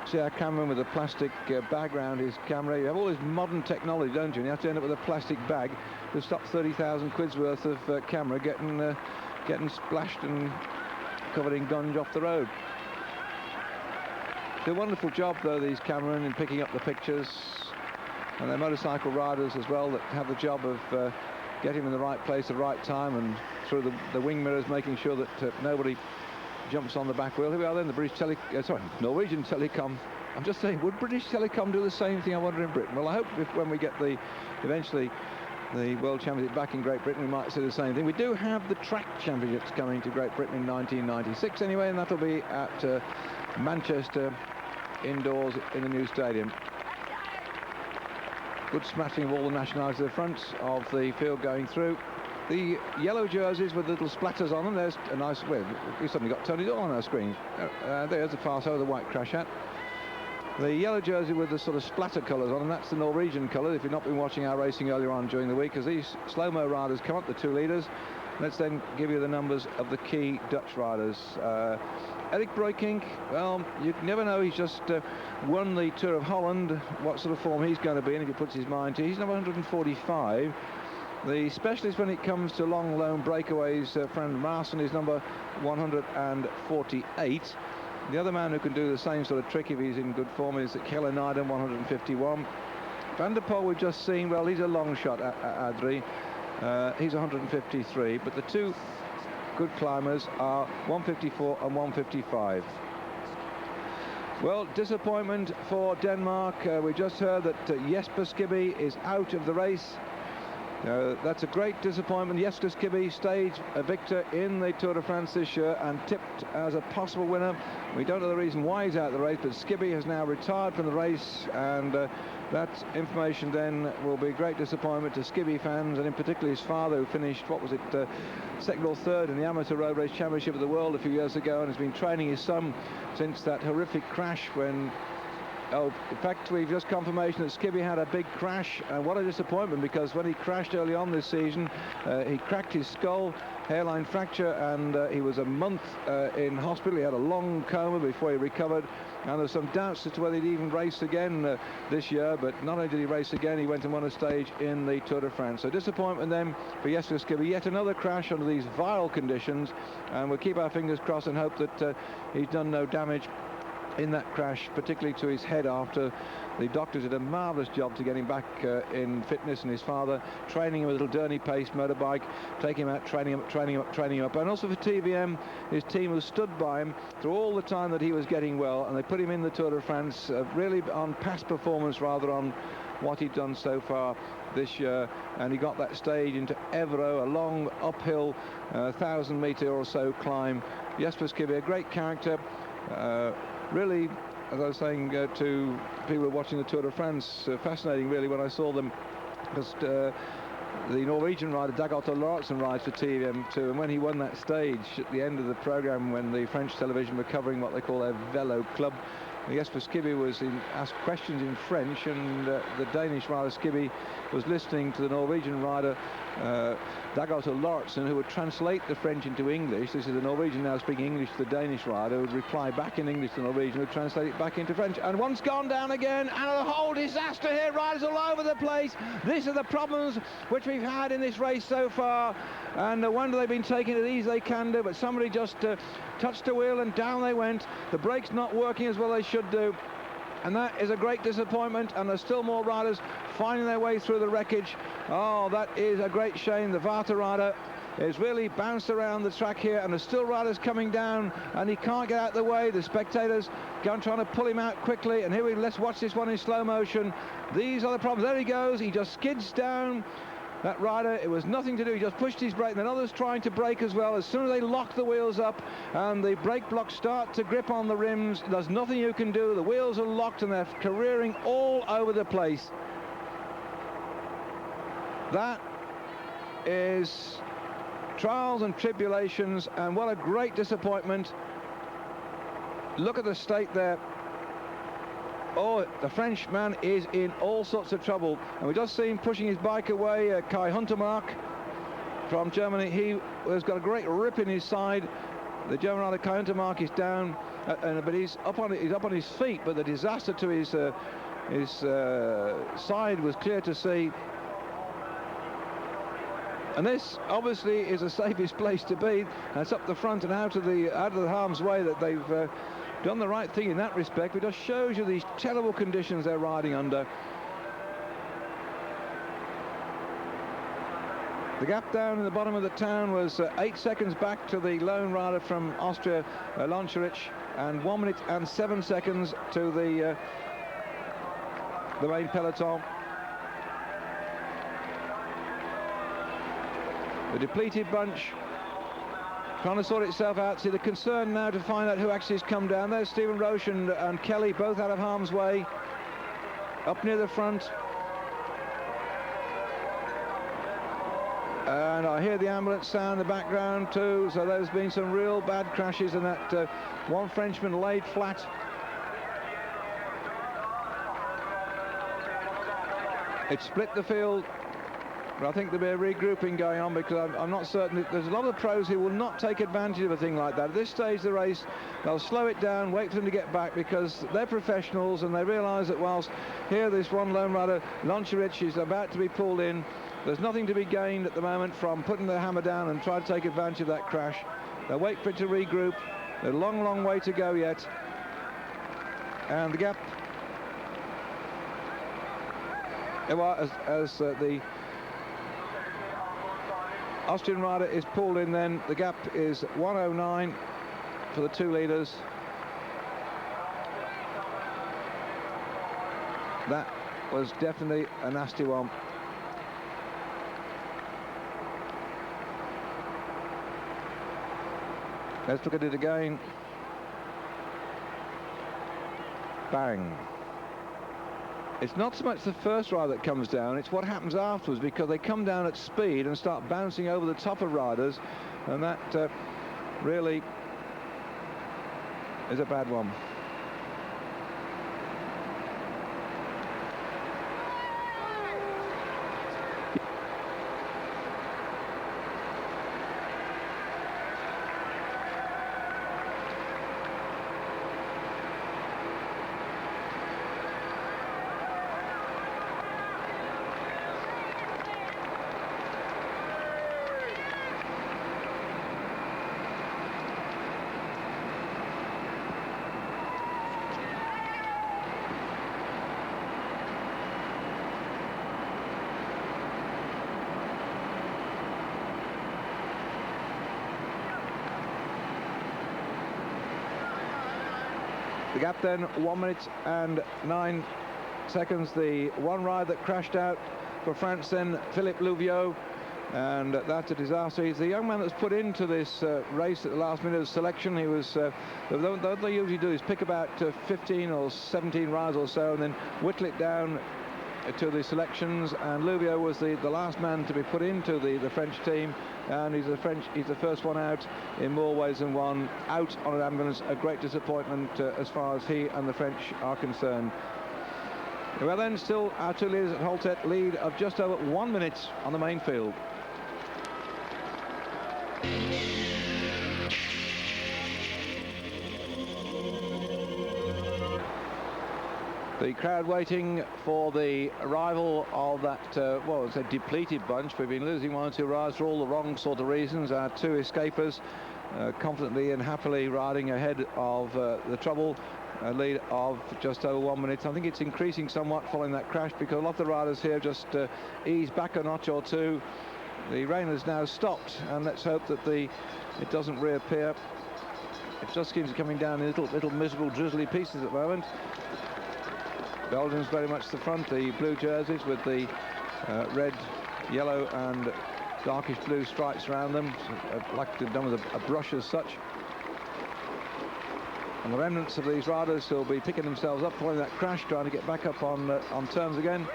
See our cameraman with a plastic bag around his camera. You have all this modern technology, don't you? And you have to end up with a plastic bag to stop 30,000 quid's worth of camera getting splashed and covered in gunge off the road. Do a wonderful job though, these cameramen, in picking up the pictures, and they're motorcycle riders as well that have the job of getting them in the right place at the right time, and through the wing mirrors making sure that nobody jumps on the back wheel. Here we are then, the Norwegian Telecom. I'm just saying, would British Telecom do the same thing, I wonder, in Britain? Well, I hope when we get eventually the World Championship back in Great Britain, we might see the same thing. We do have the track championships coming to Great Britain in 1996 anyway, and that'll be at Manchester indoors in the new stadium. Good smattering of all the nationalities at the front of the field going through. The yellow jerseys with little splatters on them. There's a nice, well, we suddenly got Tony Doyle on our screen. There's the far side of the white crash hat. The yellow jersey with the sort of splatter colours on, and that's the Norwegian colour, if you've not been watching our racing earlier on during the week, as these slow-mo riders come up, the two leaders. Let's then give you the numbers of the key Dutch riders. Erik Breukink, well, you never know, he's just won the Tour of Holland, what sort of form he's going to be in if he puts his mind to. He's number 145. The specialist when it comes to long lone breakaways, Fran Marson, is number 148. The other man who can do the same sort of trick if he's in good form is Kjell Nyden, 151. Van der Poel we've just seen, well, he's a long shot, Adri. He's 153, but the two good climbers are 154 and 155. Well, disappointment for Denmark. We just heard that Jesper Skibby is out of the race. That's a great disappointment. Jesper Skibby staged a victor in the Tour de France this year and tipped as a possible winner. We don't know the reason why he's out of the race, but Skibby has now retired from the race, and that information then will be a great disappointment to Skibby fans, and in particular his father, who finished, what was it, second or third in the Amateur Road Race Championship of the World a few years ago, and has been training his son since that horrific crash when... Oh, in fact, we've just confirmation that Skibby had a big crash, and what a disappointment, because when he crashed early on this season, he cracked his skull, hairline fracture, and he was a month in hospital. He had a long coma before he recovered, and there's some doubts as to whether he'd even race again this year, but not only did he race again, he went and won a stage in the Tour de France. So disappointment then for Jesper Skibby, yet another crash under these vile conditions, and we'll keep our fingers crossed and hope that he's done no damage in that crash, particularly to his head, after the doctors did a marvellous job to get him back in fitness, and his father training him with a little Derny Pace motorbike, taking him out, training him up. And also for TVM, his team was stood by him through all the time that he was getting well, and they put him in the Tour de France really on past performance rather on what he'd done so far this year, and he got that stage into Evero, a long uphill 1,000-metre or so climb. Jesper Skibby, a great character. Really, as I was saying to people watching the Tour de France, fascinating really when I saw them, because the Norwegian rider Dag Otto Lauritzen rides for TVM too, and when he won that stage at the end of the programme, when the French television were covering what they call their Velo Club, Jesper Skibby was asked questions in French, and the Danish rider Skibby was listening to the Norwegian rider Dag Otto Lauritzen, who would translate the French into English. This is the Norwegian now speaking English to the Danish rider, who would reply back in English to the Norwegian, who would translate it back into French. And once gone down again, and a whole disaster here, riders all over the place. These are the problems which we've had in this race so far, and no wonder they've been taking it as easy as they can do, but somebody just touched the wheel and down they went. The brakes not working as well they should do, and that is a great disappointment, and there's still more riders finding their way through the wreckage. Oh, that is a great shame. The Varta rider is really bounced around the track here, and there's still riders coming down, and he can't get out of the way. The spectators trying to pull him out quickly, and here let's watch this one in slow motion. These are the problems. There he goes. He just skids down. That rider, it was nothing to do, he just pushed his brake, and then others trying to brake as well. As soon as they lock the wheels up and the brake blocks start to grip on the rims, there's nothing you can do. The wheels are locked and they're careering all over the place. That is trials and tribulations, and what a great disappointment. Look at the state there. Oh, the Frenchman is in all sorts of trouble, and we just see him pushing his bike away. Kai Huntermark from Germany, he has got a great rip in his side. The German rider Kai Huntermark is down, but he's up on his feet. But the disaster to his side was clear to see. And this obviously is the safest place to be. It's up the front and out of the harm's way that they've done the right thing in that respect. It just shows you these terrible conditions they're riding under. The gap down in the bottom of the town was 8 seconds back to the lone rider from Austria, Loncherich, and 1 minute and 7 seconds to the main peloton. The depleted bunch trying to sort itself out. See the concern now to find out who actually has come down. There's Stephen Roche and Kelly, both out of harm's way, up near the front. And I hear the ambulance sound in the background too, so there's been some real bad crashes, and that one Frenchman laid flat. It split the field But I think there'll be a regrouping going on, because I'm not certain. There's a lot of pros who will not take advantage of a thing like that. At this stage of the race, they'll slow it down, wait for them to get back, because they're professionals and they realise that whilst here this one lone rider, Loncherich, is about to be pulled in, there's nothing to be gained at the moment from putting the hammer down and trying to take advantage of that crash. They'll wait for it to regroup. There's a long, long way to go yet. And the gap, as the Austrian rider is pulled in, then the gap is 109 for the 2 leaders. That was definitely a nasty one. Let's look at it again. Bang. It's not so much the first rider that comes down, it's what happens afterwards, because they come down at speed and start bouncing over the top of riders, and that really is a bad one. The gap then 1 minute and 9 seconds. The one rider that crashed out for France then, Philippe Louviot, and that's a disaster. He's the young man that's put into this race at the last minute of selection. He was, what they usually do is pick about 15 or 17 riders or so and then whittle it down to the selections, and Louviot was the last man to be put into the French team, and he's the first one out in more ways than one, out on an ambulance. A great disappointment as far as he and the French are concerned. Well then, still our 2 leaders at Holtet, lead of just over 1 minute on the main field. The crowd waiting for the arrival of that, well, it's a depleted bunch. We've been losing 1 or 2 riders for all the wrong sort of reasons. Our 2 escapers confidently and happily riding ahead of the trouble, a lead of just over 1 minute. I think it's increasing somewhat following that crash, because a lot of the riders here just eased back a notch or two. The rain has now stopped, and let's hope that it doesn't reappear. It just seems to be coming down in little miserable drizzly pieces at the moment. Belgium's very much the front, the blue jerseys with the red, yellow and darkish blue stripes around them, like they've done with a brush as such. And the remnants of these riders who will be picking themselves up following that crash, trying to get back up on terms again.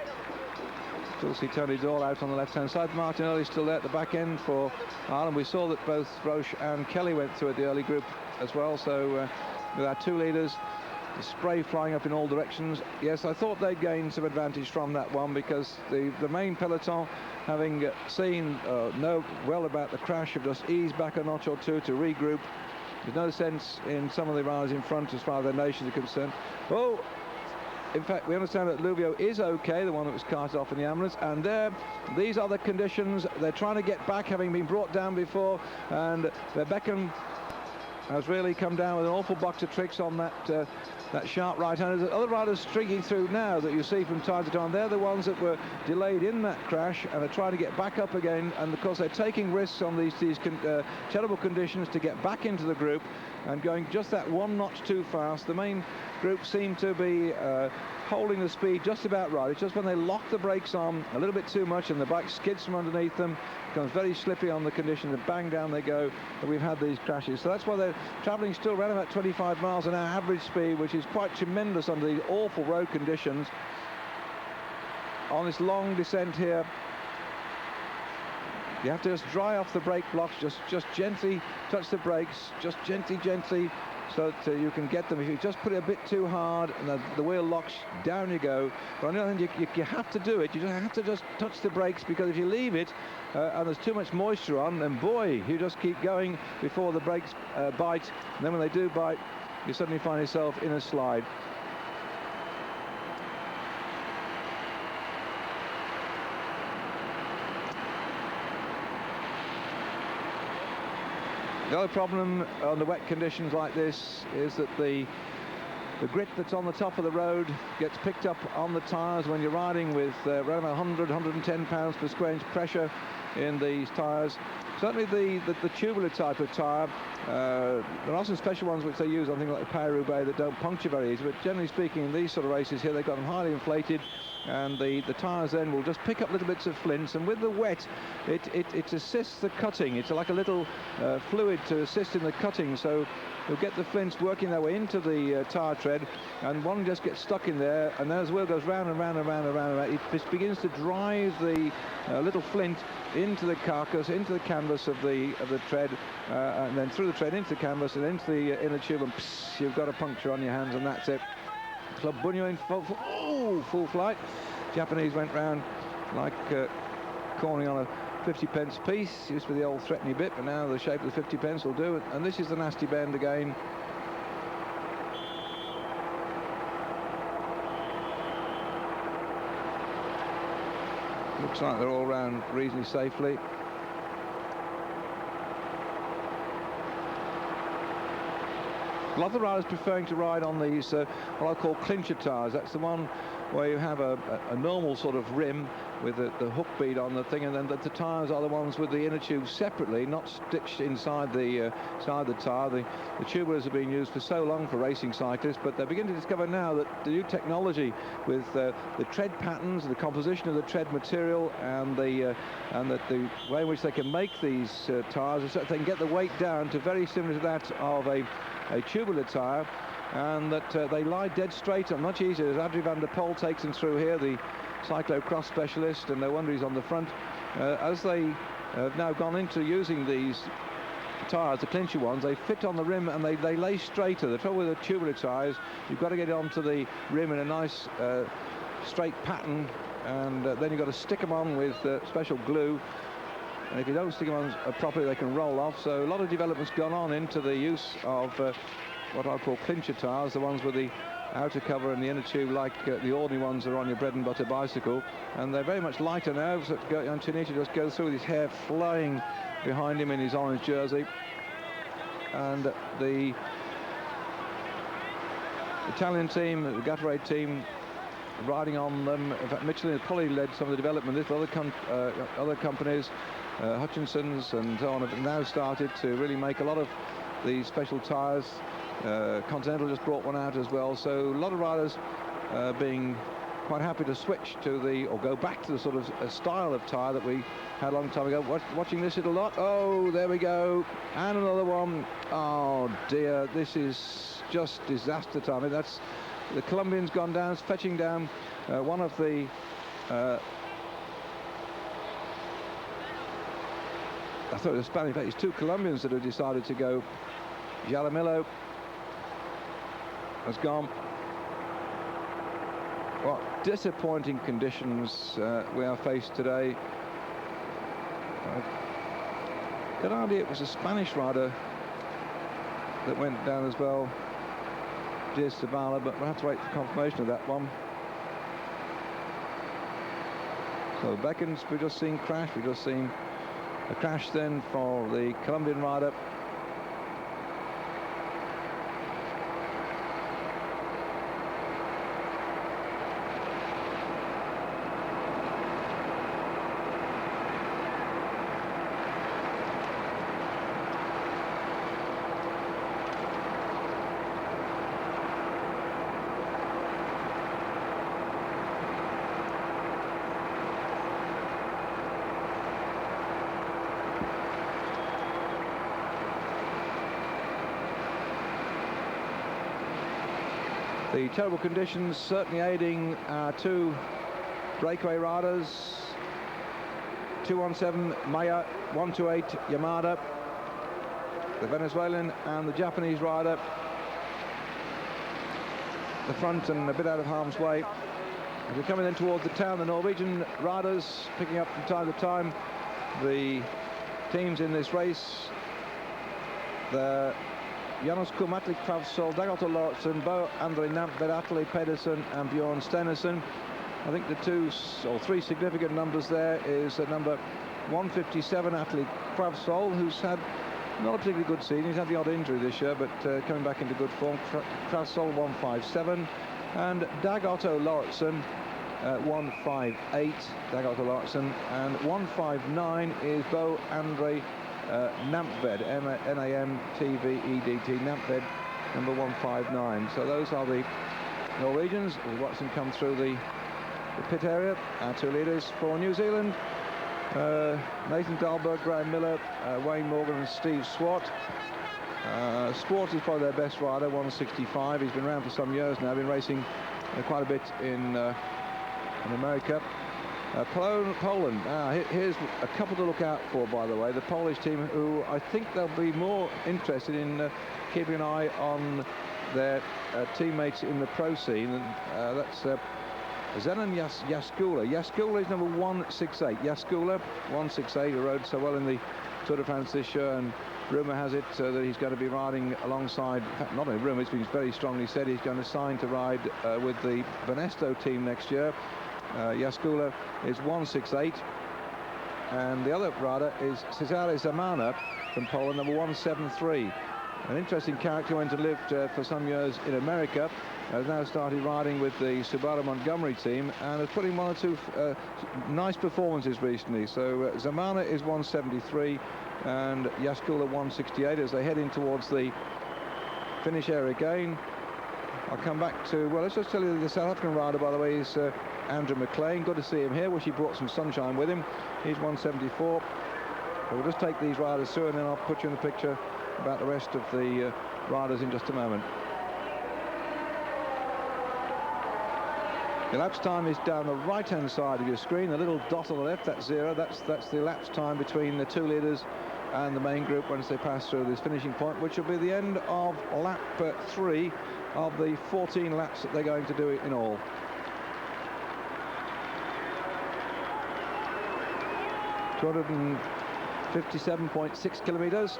Still see Tony Doyle out on the left-hand side. Martin Early still there at the back end for Ireland. We saw that both Roche and Kelly went through at the early group as well, so with our 2 leaders, the spray flying up in all directions. Yes, I thought they'd gain some advantage from that one, because the main peloton, having seen, know well about the crash, have just eased back a notch or 2 to regroup. There's no sense in some of the riders in front as far as their nations are concerned. Oh, in fact, we understand that Louviot is okay, the one that was carted off in the ambulance, and these are the conditions. They're trying to get back, having been brought down before, and Beckham has really come down with an awful box of tricks on that sharp right-hander. There's other riders streaking through now that you see from time to time. They're the ones that were delayed in that crash and are trying to get back up again, and of course they're taking risks on these terrible conditions to get back into the group and going just that 1 notch too fast. The main group seem to be holding the speed just about right. It's just when they lock the brakes on a little bit too much and the bike skids from underneath them, becomes very slippy on the conditions, and bang, down they go, and we've had these crashes. So that's why they're travelling still around about 25 miles an hour average speed, which is quite tremendous under these awful road conditions. On this long descent here, you have to just dry off the brake blocks, just gently touch the brakes, just gently so that you can get them. If you just put it a bit too hard and the wheel locks, down you go. But on the other hand, you have to do it. You just have to just touch the brakes, because if you leave it and there's too much moisture on, then boy, you just keep going before the brakes bite. And then when they do bite, you suddenly find yourself in a slide. The other problem on the wet conditions like this is that the grit that's on the top of the road gets picked up on the tyres when you're riding with around 100, 110 pounds per square inch pressure in these tyres. Certainly the tubular type of tyre, there are some special ones which they use on things like Paris-Roubaix that don't puncture very easily, but generally speaking in these sort of races here, they've got them highly inflated, and the tyres then will just pick up little bits of flints, and with the wet it assists the cutting. It's like a little fluid to assist in the cutting, so you'll get the flints working their way into the tyre tread, and one just gets stuck in there, and then as the wheel goes round and round and round and round and round, it just begins to drive the little flint into the carcass, into the canvas of the tread, and then through the tread into the canvas and into the inner tube, and pss, you've got a puncture on your hands, and that's it. Club Bunyo in full flight. Japanese went round like cornering on a 50p piece. Used to be the old threatening bit, but now the shape of the 50p will do it. And this is the nasty bend again. Looks like they're all round reasonably safely. A lot of the riders preferring to ride on these what I call clincher tyres. That's the one where you have a normal sort of rim with the hook bead on the thing, and then the tyres are the ones with the inner tube separately, not stitched inside the tyre. The tubulars have been used for so long for racing cyclists, but they're beginning to discover now that the new technology with the tread patterns, the composition of the tread material, and the way in which they can make these tyres, is that they can get the weight down to very similar to that of a tubular tyre, and that they lie dead straight and much easier. As Adrie van der Poel takes them through here, the cyclocross specialist, and no wonder he's on the front. As they have now gone into using these tyres, the clincher ones, they fit on the rim and they lay straighter. The trouble with the tubular tyres, you've got to get it onto the rim in a nice straight pattern, and then you've got to stick them on with special glue. And if you don't stick them on properly, they can roll off. So a lot of development's gone on into the use of what I call clincher tyres, the ones with the outer cover and the inner tube, like the ordinary ones that are on your bread and butter bicycle. And they're very much lighter now, so Antonito just goes through with his hair flying behind him in his orange jersey. And the Italian team, the Gatorade team, riding on them. In fact, Michelin has probably led some of the development of this. Other companies, Hutchinson's and so on, have now started to really make a lot of these special tyres. Continental just brought one out as well, so a lot of riders being quite happy to switch to or go back to the sort of style of tyre that we had a long time ago. Watching this little lot. Oh, there we go, and another one. Oh dear, this is just disaster time. I mean, that's the Colombian's gone down, fetching down one of the I thought it was Spanish. In fact, it's two Colombians that have decided to go. Jaramillo has gone. What disappointing conditions we are faced today. Good idea it was a Spanish rider that went down as well, Diaz Zavala, but we'll have to wait for confirmation of that one. So Beckens, we've just seen crash. We've just seen a crash then for the Colombian rider. The terrible conditions certainly aiding our two breakaway riders, 217 Maya, 128 Yamada, the Venezuelan, and the Japanese rider the front and a bit out of harm's way. As we're coming in towards the town, the Norwegian riders picking up from time to time the teams in this race. The Jonas Kumatlik, Kvavsol, Dag Otto Lauritsen, Bo André Nampved, Atle Pedersen and Bjorn Stenison. I think the 2 or 3 significant numbers there is number 157, Atle Kvavsol, who's had not a particularly good season. He's had the odd injury this year, but coming back into good form. Kvavsol 157, and Dag Otto Lauritsen 158, Dag Otto Lauritsen, and 159 is Bo André Nampved, N-A-M-T-V-E-D-T, Nampved, number 159. So those are the Norwegians. We'll watch them come through the pit area. Our 2 leaders for New Zealand, Nathan Dahlberg, Graham Miller, Wayne Morgan and Steve Swart. Swart is probably their best rider, 165. He's been around for some years now, been racing quite a bit in America. Poland, here's a couple to look out for, by the way. The Polish team, who I think they'll be more interested in keeping an eye on their teammates in the pro scene. And that's Zenon Jaskula. Jaskula is number 168. Jaskula, 168, who rode so well in the Tour de France this year, and rumour has it that he's going to be riding alongside, in fact, not only rumour, it's been very strongly said he's going to sign to ride with the Benesto team next year. Jaskula is 168, and the other rider is Cezary Zamana from Poland, number 173. An interesting character, went and lived for some years in America, has now started riding with the Subaru Montgomery team and has put in 1 or 2 nice performances recently. So Zamana is 173 and Jaskula 168 as they head in towards the finish area again. I'll come back to, well, let's just tell you the South African rider, by the way, is Andrew McLean. Good to see him here. Wish he brought some sunshine with him. He's 174. So we'll just take these riders through and then I'll put you in the picture about the rest of the riders in just a moment. The elapsed time is down the right-hand side of your screen. The little dot on the left, that's 0. That's the elapsed time between the 2 leaders and the main group once they pass through this finishing point, which will be the end of lap 3 of the 14 laps that they're going to do in all. ...257.6 kilometres.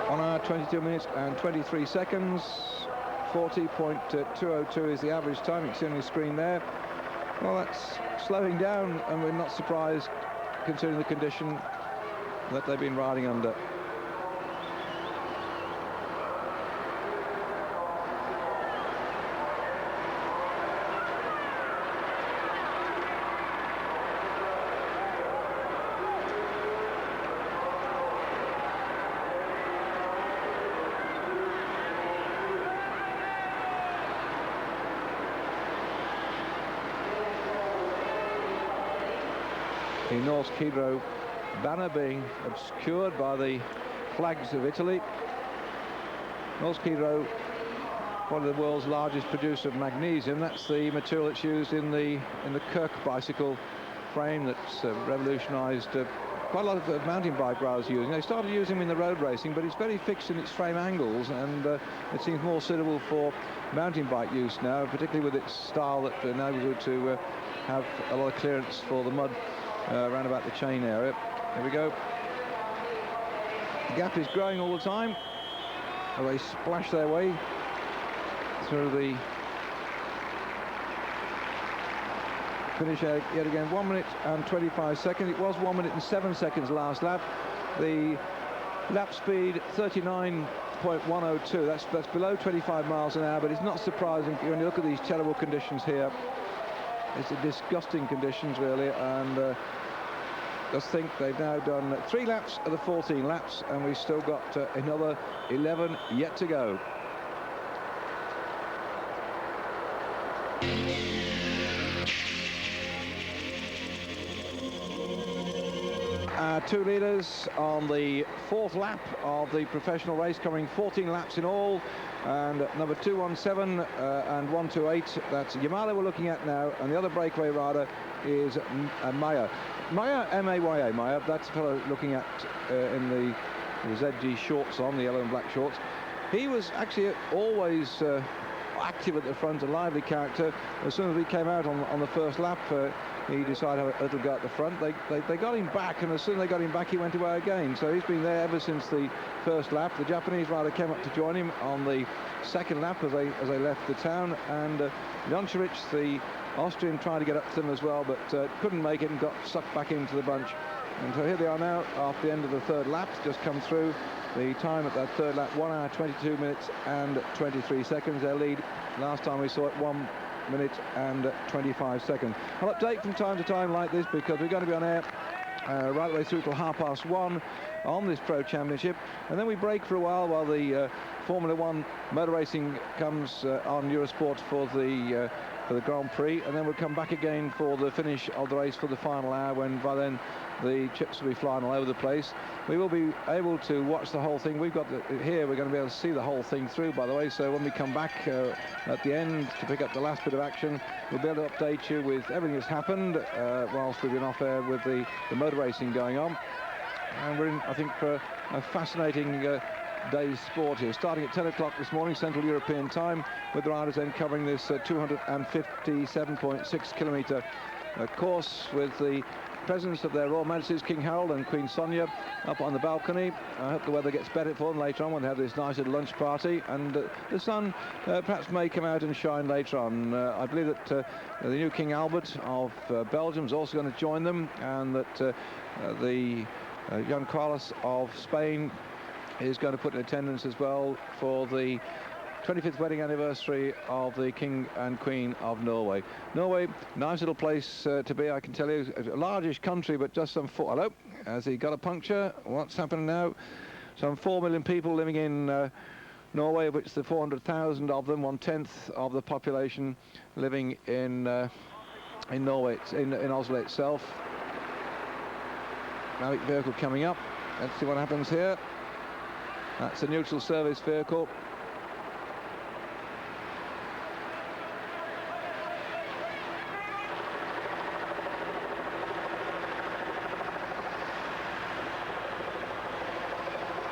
...1 hour, 22 minutes and 23 seconds. 40.202 is the average time. You can see on your screen there. Well, that's slowing down, and we're not surprised considering the condition that they've been riding under. The Norsk Hydro banner being obscured by the flags of Italy. Norsk Hydro, one of the world's largest producer of magnesium. That's the material that's used in the Kirk bicycle frame that's revolutionised quite a lot of mountain bike riders using. They started using them in the road racing, but it's very fixed in its frame angles, and it seems more suitable for mountain bike use now, particularly with its style that enables you to have a lot of clearance for the mud around about the chain area. There we go. The gap is growing all the time. And they splash their way through the finish yet again. 1 minute and 25 seconds. It was 1 minute and 7 seconds last lap. The lap speed 39.102. That's below 25 miles an hour, but it's not surprising when you look at these terrible conditions here. It's disgusting conditions, really, and just think they've now done 3 laps of the 14 laps, and we've still got another 11 yet to go. Our 2 leaders on the 4th lap of the professional race, covering 14 laps in all, and number 217 and 128, that's Yamada we're looking at now, and the other breakaway rider is Meyer. Maya, M-A-Y-A, Maya, that's the fellow looking at in the ZG shorts on, the yellow and black shorts. He was actually always active at the front, a lively character. As soon as we came out on the first lap, he decided to have a little go at the front. They got him back, and as soon as they got him back, he went away again. So he's been there ever since the first lap. The Japanese rider came up to join him on the second lap as they left the town, and Jančarič, the Austrian, tried to get up to them as well, but couldn't make it and got sucked back into the bunch. And so here they are now after the end of the third lap, just come through. The time at that third lap, 1 hour 22 minutes and 23 seconds. Their lead, last time we saw it, 1 minute and 25 seconds. I'll update from time to time like this because we're going to be on air right the way through till 1:30 on this Pro Championship, and then we break for a while the Formula 1 motor racing comes on Eurosport for the Grand Prix, and then we'll come back again for the finish of the race for the final hour, when by then the chips will be flying all over the place. We will be able to watch the whole thing. We've got here, we're going to be able to see the whole thing through, by the way, so when we come back at the end to pick up the last bit of action, we'll be able to update you with everything that's happened whilst we've been off air with the motor racing going on. And we're in, I think, for a fascinating day's sport here, starting at 10 o'clock this morning, Central European time, with the riders then covering this 257.6 kilometre course, with the presence of their Royal Majesties King Harold and Queen Sonia up on the balcony. I hope the weather gets better for them later on when they have this nice little lunch party, and the sun perhaps may come out and shine later on. I believe that the new King Albert of Belgium is also going to join them, and that the young Carlos of Spain is going to put in attendance as well for the 25th wedding anniversary of the King and Queen of Norway. Norway, nice little place to be, I can tell you. A largish country, but just some hello, has he got a puncture? What's happening now? Some 4 million people living in Norway, of which the 400,000 of them, 1/10 of the population, living in Norway, in Oslo itself. Mavic vehicle coming up. Let's see what happens here. That's a neutral service vehicle.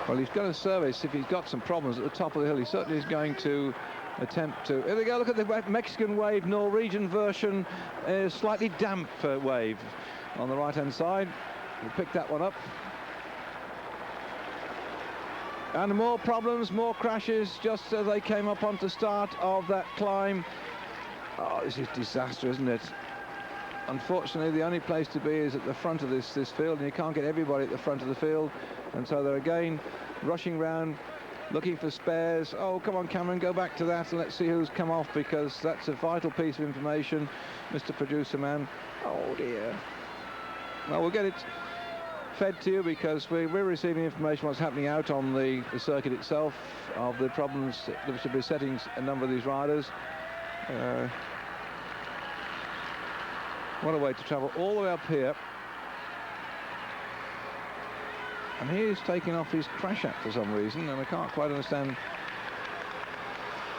Well, he's got a service. If he's got some problems at the top of the hill, he certainly is going to attempt to. Here we go, look at the Mexican wave, Norwegian version, slightly damp wave on the right-hand side. We'll pick that one up. And more problems, more crashes, just as they came up onto the start of that climb. Oh, this is disaster, isn't it? Unfortunately, the only place to be is at the front of this field, and you can't get everybody at the front of the field. And so they're again rushing round, looking for spares. Oh, come on, Cameron, go back to that and let's see who's come off, because that's a vital piece of information, Mr. Producer Man. Oh, dear. Well, we'll get it fed to you, because we're receiving information what's happening out on the circuit itself, of the problems that should be besetting a number of these riders. What a way to travel all the way up here. And he is taking off his crash app for some reason, and I can't quite understand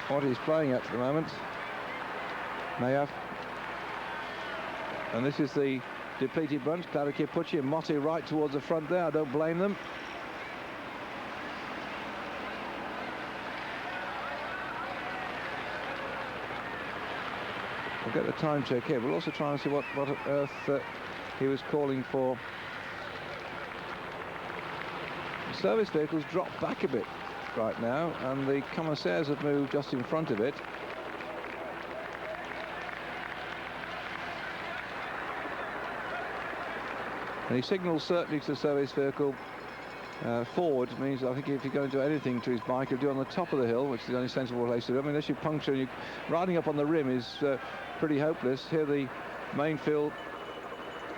what he's playing at the moment. Mayhav. And this is the depleted bunch, Clara Kipucci and Motti right towards the front there. I don't blame them. We'll get the time check here. We'll also try and see what on earth he was calling for. The service vehicle's dropped back a bit right now, and the commissaires have moved just in front of it. And he signals certainly to the service vehicle forward. Means, I think, if you're going to do anything to his bike, he'll do it on the top of the hill, which is the only sensible place to do it. I mean, unless you puncture and riding up on the rim is pretty hopeless. Here the main field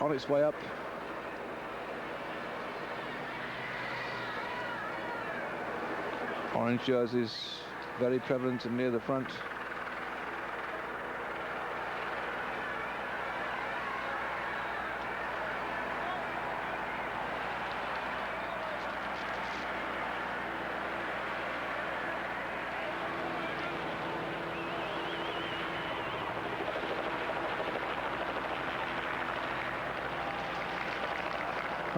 on its way up. Orange jerseys very prevalent and near the front.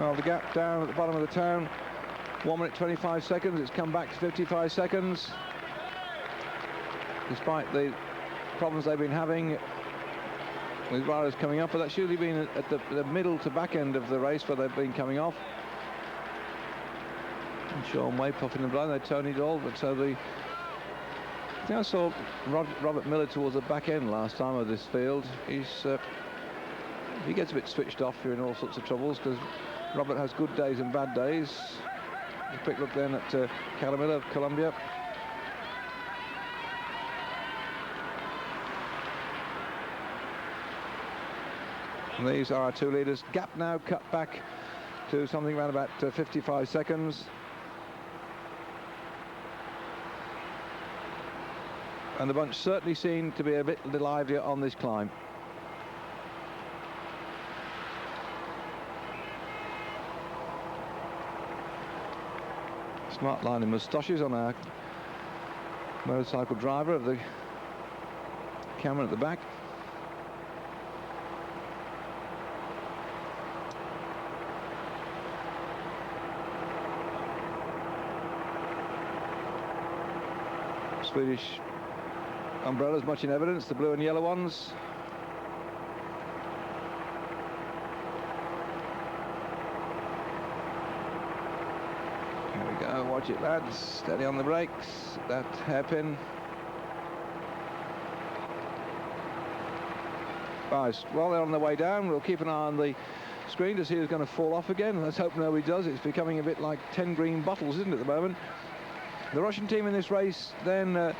Well, the gap down at the bottom of the town, 1 minute 25 seconds. It's come back to 55 seconds. Despite the problems they've been having with riders coming up, but that's usually been at the middle to back end of the race where they've been coming off. And Sean Way puffing and blowing, they Tony'd all, but so I think I saw Robert Miller towards the back end last time of this field. He gets a bit switched off here in all sorts of troubles, because Robert has good days and bad days. A quick look then at Callum Miller of Columbia. And these are our two leaders. Gap now cut back to something around about 55 seconds. And the bunch certainly seem to be a bit livelier on this climb. Smart line of moustaches on our motorcycle driver of the camera at the back. Swedish umbrellas much in evidence, the blue and yellow ones. Here we go, watch it lads, steady on the brakes, that hairpin. Right, while they're on their way down, we'll keep an eye on the screen to see who's going to fall off again. Let's hope nobody does. It's becoming a bit like 10 green bottles, isn't it, at the moment? The Russian team in this race then,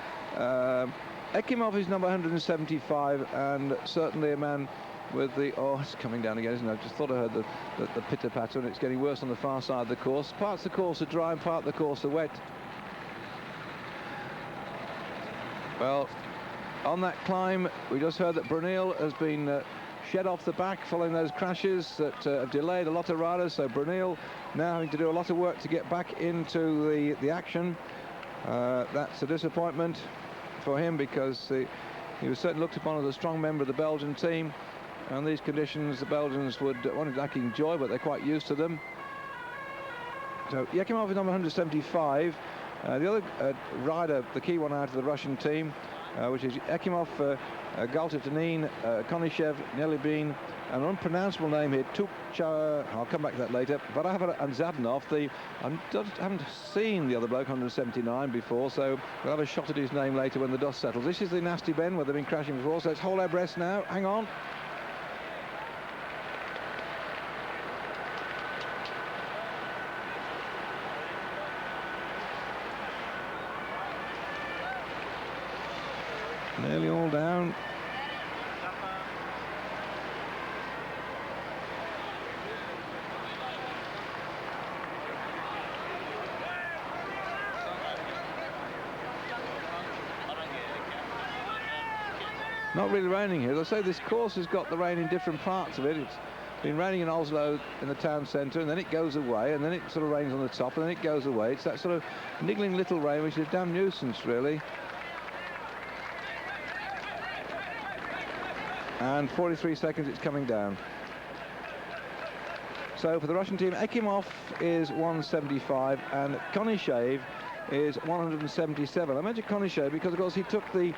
Ekimov is number 175, and certainly a man with the... Oh, it's coming down again, isn't it? I just thought I heard the pitter-patter, and it's getting worse on the far side of the course. Parts of the course are dry and part of the course are wet. Well, on that climb, we just heard that Brunel has been shed off the back following those crashes that have delayed a lot of riders, so Brunel now having to do a lot of work to get back into the action. That's a disappointment for him, because he was certainly looked upon as a strong member of the Belgian team, and these conditions the Belgians won't exactly enjoy, but they're quite used to them. So Yakimov is number 175. The other rider, the key one out of the Russian team, which is Ekimov, Galtatanin, Konishev, Nelibin, an unpronounceable name here, Tukcha, I'll come back to that later, Baravar and Zadnov. I haven't seen the other bloke, 179, before, so we'll have a shot at his name later when the dust settles. This is the nasty bend where they've been crashing before, so let's hold our breath now. Hang on. Nearly all down. Not really raining here. As I say, this course has got the rain in different parts of it. It's been raining in Oslo in the town centre, and then it goes away, and then it sort of rains on the top, and then it goes away. It's that sort of niggling little rain, which is a damn nuisance, really. And 43 seconds, it's coming down. So for the Russian team, Ekimov is 175 and Konishev is 177. I mentioned Konishev because, of course, he took the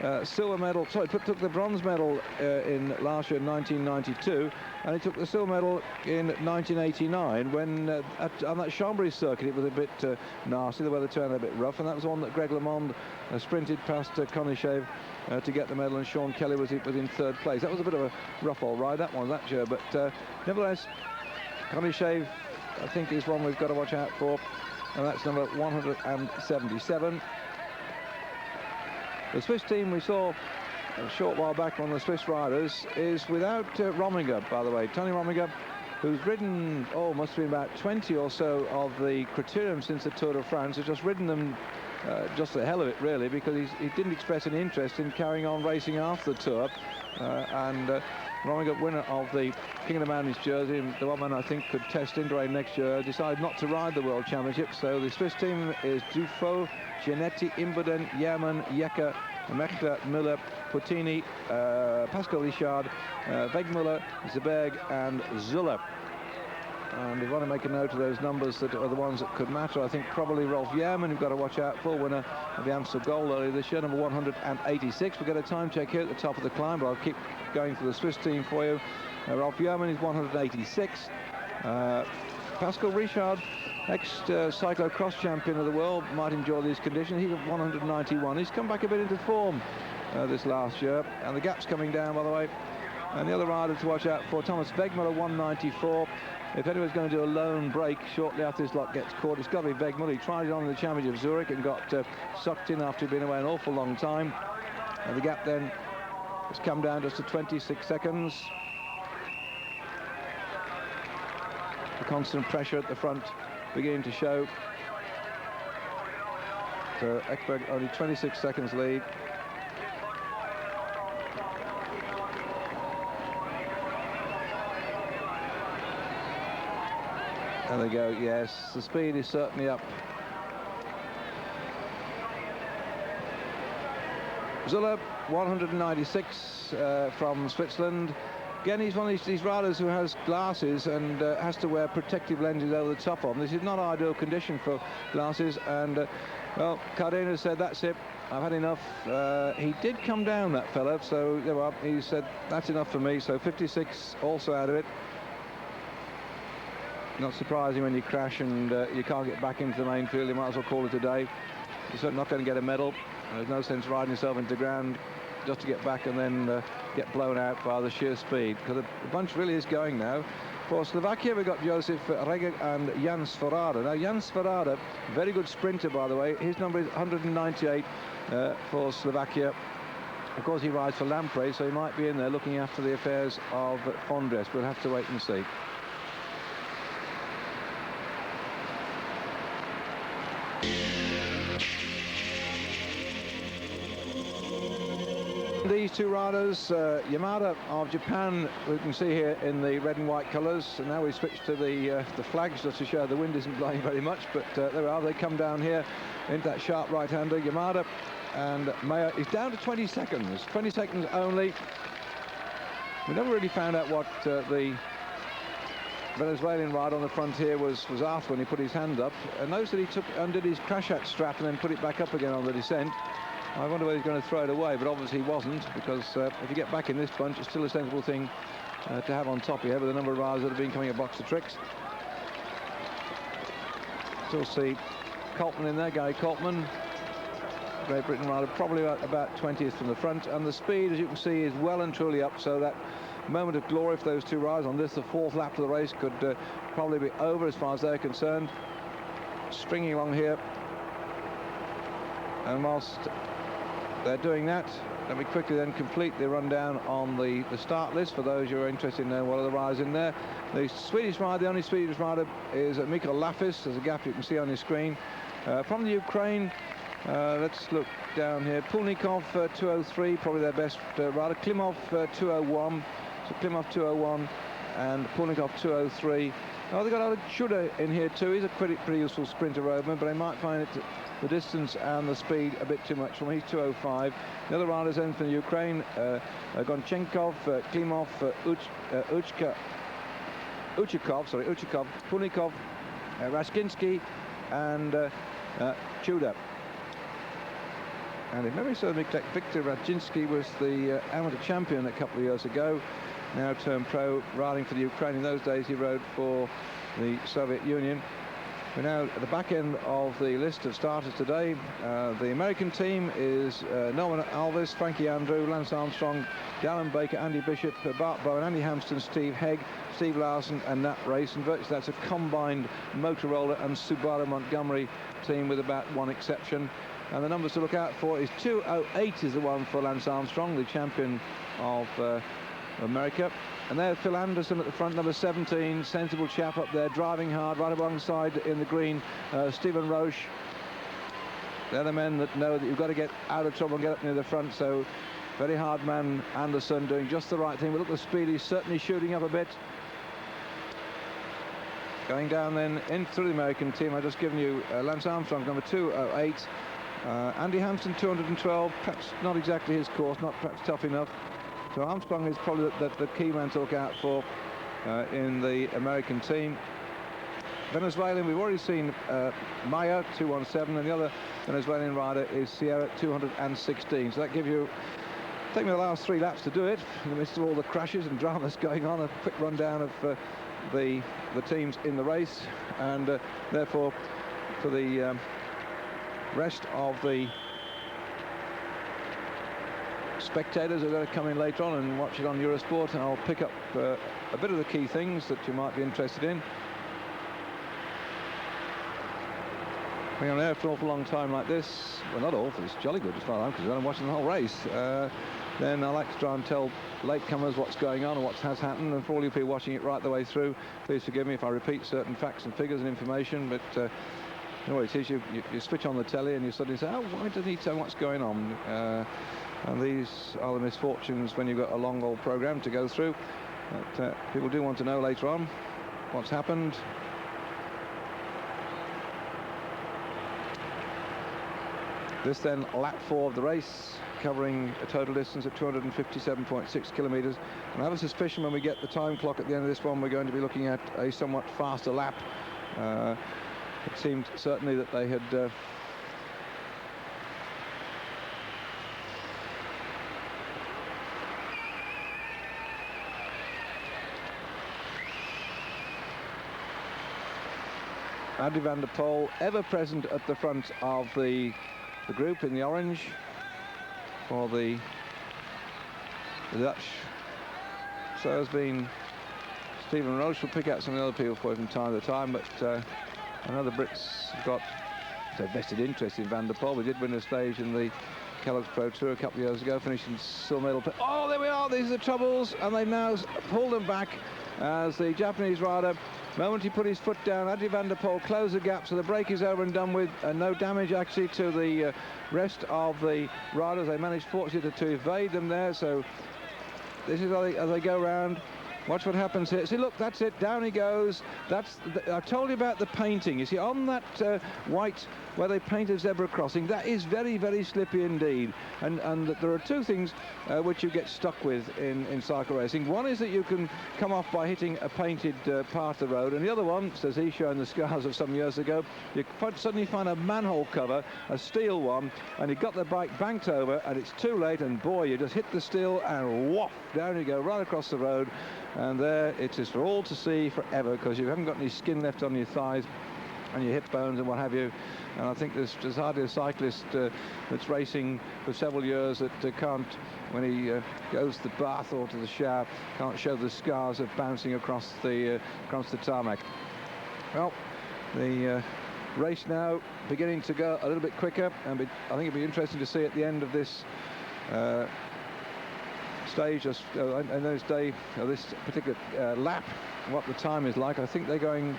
took the bronze medal in last year in 1992, and he took the silver medal in 1989 when on that Chambéry circuit it was a bit nasty, the weather turned a bit rough, and that was the one that Greg LeMond sprinted past Konishev to get the medal, and Sean Kelly was in third place. That was a bit of a rough old ride, that one, that year, but nevertheless, Konishev, I think, is one we've got to watch out for, and that's number 177. The Swiss team we saw a short while back, one of the Swiss riders, is without Rominger, by the way. Tony Rominger, who's ridden, must have been about 20 or so of the Criterium since the Tour de France, has just ridden them just the hell of it, really, because he didn't express any interest in carrying on racing after the Tour. Rominger, winner of the King of the Mountains jersey, the one man I think could test Indurain next year, decided not to ride the World Championship. So the Swiss team is Dufo, Gianetti, Imboden, Yaman, Yecker, Mechta, Müller, Puttini, Pascal Richard, Wegmuller, Zeberg and Zuller. And we want to make a note of those numbers that are the ones that could matter. I think probably Rolf Yearman, you've got to watch out for, winner of the Amstel Gold earlier this year, number 186. We'll get a time check here at the top of the climb, but I'll keep going for the Swiss team for you. Rolf Yearman is 186. Pascal Richard, ex-cyclocross champion of the world, might enjoy these conditions. He's at 191. He's come back a bit into form this last year, and the gap's coming down, by the way. And the other rider to watch out for, Thomas Wegmuller, 194. If anyone's going to do a lone break shortly after this lot gets caught, it's got to be Wegmuller. He tried it on in the Championship of Zurich and got sucked in after being away an awful long time. And the gap then has come down just to 26 seconds. The constant pressure at the front beginning to show. So Ekberg only 26 seconds lead. There they go, yes, the speed is certainly up. Zuller, 196 from Switzerland. Again, he's one of these riders who has glasses and has to wear protective lenses over the top of them. This is not ideal condition for glasses, and well, Cardenas said, that's it, I've had enough. He did come down, that fella, so well, he said, that's enough for me, so 56 also out of it. Not surprising when you crash and you can't get back into the main field. You might as well call it a day. You're certainly not going to get a medal. There's no sense riding yourself into the ground just to get back and then get blown out by the sheer speed, because the bunch really is going now. For Slovakia, we've got Josef Reger and Jan Svorada. Now, Jan Svorada, very good sprinter, by the way. His number is 198 for Slovakia. Of course, he rides for Lampre, so he might be in there looking after the affairs of Fondres. We'll have to wait and see. These two riders, Yamada of Japan, we can see here in the red and white colours. And now we switch to the flags just to show the wind isn't blowing very much, but there we are. They come down here into that sharp right-hander. Yamada and Mayer is down to 20 seconds. 20 seconds only. We never really found out what the Venezuelan rider on the front here was after when he put his hand up. And notice that he undid his crash out strap and then put it back up again on the descent. I wonder whether he's going to throw it away, but obviously he wasn't, because if you get back in this bunch, it's still a sensible thing to have on top here with the number of riders that have been coming at box of tricks. Still see Coltman in there, Gary Coltman, Great Britain rider, probably about 20th from the front, and the speed, as you can see, is well and truly up, so that moment of glory for those two riders on this, the fourth lap of the race, could probably be over as far as they're concerned. Stringing along here, and whilst they're doing that, let me quickly then complete the rundown on the start list for those who are interested in knowing what are the riders in there. The Swedish rider, the only Swedish rider, is Mikael Lafis. There's a gap you can see on your screen. From the Ukraine, let's look down here. Pulnikov, 203, probably their best rider. Klimov, 201. So Klimov, 201, and Pulnikov, 203. Oh, they've got Alex Schuder in here too. He's a pretty useful sprinter roadman, but they might find it the distance and the speed a bit too much for him. He's 205. The other riders then from Ukraine, Gonchenkov, Klimov, Uchikov, Punikov, Rashkinsky, and Chuda. And if memory serves me correct, Viktor Radzinski was the amateur champion a couple of years ago, now turned pro, riding for the Ukraine. In those days he rode for the Soviet Union. We're now at the back end of the list of starters today. The American team is Norman Alves, Frankie Andrew, Lance Armstrong, Darren Baker, Andy Bishop, Bart Bowen, Andy Hampston, Steve Hegg, Steve Larson and Nat Race, and virtually that's a combined Motorola and Subaru Montgomery team with about one exception. And the numbers to look out for is 208 is the one for Lance Armstrong, the champion of America. And there's Phil Anderson at the front, number 17, sensible chap up there, driving hard, right alongside in the green, Stephen Roche. They're the men that know that you've got to get out of trouble and get up near the front, so very hard man, Anderson, doing just the right thing. But look, the speed is certainly shooting up a bit. Going down then in through the American team, I've just given you Lance Armstrong, number 208. Andy Hampson, 212, perhaps not exactly his course, not perhaps tough enough. So Armstrong is probably the key man to look out for in the American team. Venezuelan, we've already seen Maya 217, and the other Venezuelan rider is Sierra 216. So that gives you, take me the last 3 laps to do it, in the midst of all the crashes and dramas going on. A quick rundown of the teams in the race, and therefore for the rest of the spectators are going to come in later on and watch it on Eurosport, and I'll pick up a bit of the key things that you might be interested in. Being on air for an awful long time like this, well, not awful, it's jolly good as far as I'm concerned. I'm watching the whole race. Then I like to try and tell latecomers what's going on and what has happened, and for all you people watching it right the way through, please forgive me if I repeat certain facts and figures and information, but you know what it is, you switch on the telly and you suddenly say, oh, why doesn't he tell what's going on? And these are the misfortunes when you've got a long old programme to go through. But people do want to know later on what's happened. This then lap 4 of the race, covering a total distance of 257.6 kilometres. And I have a suspicion when we get the time clock at the end of this one, we're going to be looking at a somewhat faster lap. It seemed certainly that they had Andy van der Poel, ever present at the front of the group in the orange for the Dutch. So has been Stephen Roche. Will pick out some of the other people for him from time to time, but I know the Brits have got a vested interest in Van der Poel. We did win a stage in the Kellogg's Pro Tour a couple of years ago, finishing silver medal. Oh, there we are, these are the troubles, and they've now pulled them back as the Japanese rider, the moment he put his foot down, Adrian van der Poel closed the gap, so the break is over and done with, and no damage actually to the rest of the riders. They managed fortunately to evade them there, so this is as they go round. Watch what happens here. See, look, that's it. Down he goes. I told you about the painting. You see, on that white where they painted zebra crossing, that is very, very slippy indeed. And there are 2 things which you get stuck with in cycle racing. One is that you can come off by hitting a painted part of the road, and the other one, says he, showing the scars of some years ago, you suddenly find a manhole cover, a steel one, and you've got the bike banked over, and it's too late, and boy, you just hit the steel, and whoop, down you go, right across the road. And there it is for all to see forever, because you haven't got any skin left on your thighs and your hip bones and what have you. And I think there's hardly a cyclist that's racing for several years that can't, when he goes to the bath or to the shower, can't show the scars of bouncing across the tarmac. Well, the race now beginning to go a little bit quicker, and I think it'll be interesting to see at the end of this stage, this particular lap, what the time is like. I think they're going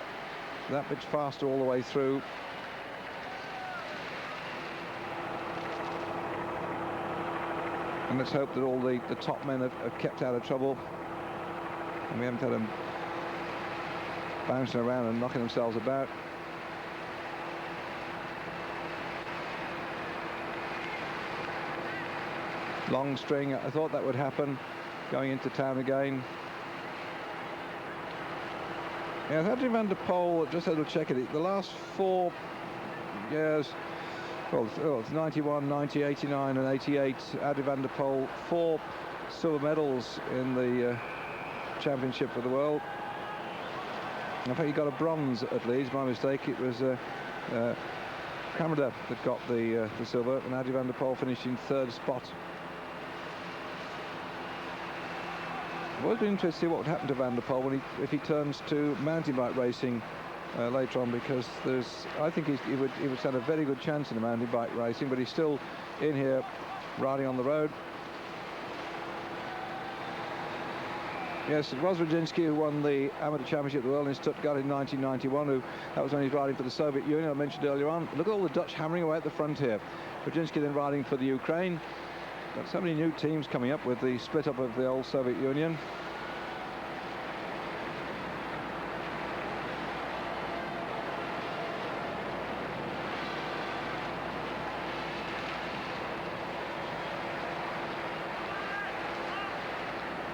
that much faster all the way through. And let's hope that all the top men have kept out of trouble, and we haven't had them bouncing around and knocking themselves about. Long string, I thought that would happen going into town again. Yeah, Adrian van der Poel, just had a check at it, the last 4 years, well, it's 91, 90, 89 and 88, Adrian van der Poel, 4 silver medals in the Championship of the World. In fact, he got a bronze at Leeds, my mistake. It was Canada that got the silver, and Adrian van der Poel finished in 3rd spot. I've always been interested to see what would happen to Van der Poel if he turns to mountain bike racing later on, because I think he would stand a very good chance in the mountain bike racing, but he's still in here riding on the road. Yes, it was Rodzinski who won the Amateur Championship of the World in Stuttgart in 1991. That was when he was riding for the Soviet Union, I mentioned earlier on. Look at all the Dutch hammering away at the front here. Rodzinski then riding for the Ukraine. Got so many new teams coming up with the split up of the old Soviet Union.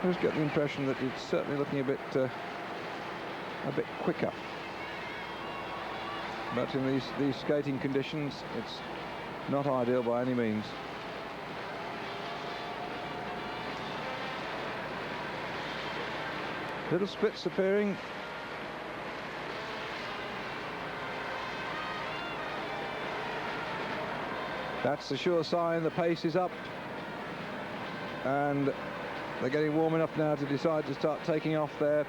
I just get the impression that it's certainly looking a bit quicker. but in these skating conditions, it's not ideal by any means. Little splits appearing. That's the sure sign the pace is up, and they're getting warm enough now to decide to start taking off their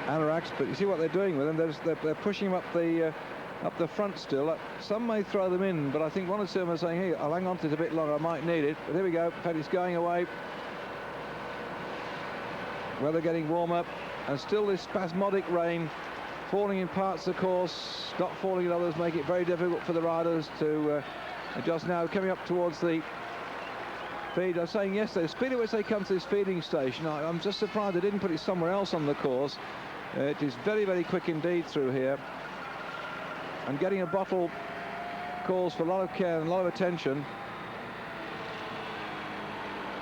anoraks. But you see what they're doing with them. They're pushing them up the front still. Some may throw them in, but I think one or two of them are saying, hey, I'll hang on to it a bit longer, I might need it. But here we go. In fact, it's going away. Weather getting warmer, and still this spasmodic rain falling in parts of the course, not falling in others, make it very difficult for the riders to adjust. Now coming up towards the feed. I was saying yesterday, the speed at which they come to this feeding station, I'm just surprised they didn't put it somewhere else on the course. It is very, very quick indeed through here, and getting a bottle calls for a lot of care and a lot of attention.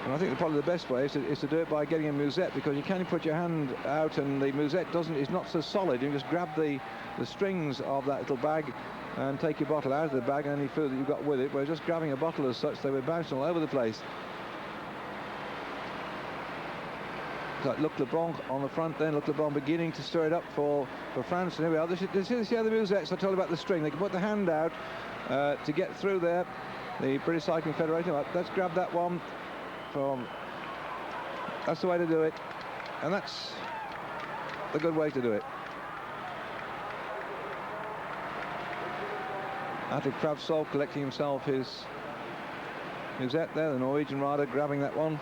And I think probably the best way is to do it by getting a musette, because you can put your hand out and the musette is not so solid. You can just grab the strings of that little bag and take your bottle out of the bag and any food that you've got with it. Whereas just grabbing a bottle as such, they were bouncing all over the place. So Luc Leblanc on the front, then Luc Leblanc beginning to stir it up for France. And here we are. This is the other musettes I told you about, the string. They can put the hand out to get through there. The British Cycling Federation. Let's grab that one. That's the way to do it, and that's the good way to do it. Attic Kravsov collecting himself his musette there, the Norwegian rider grabbing that one.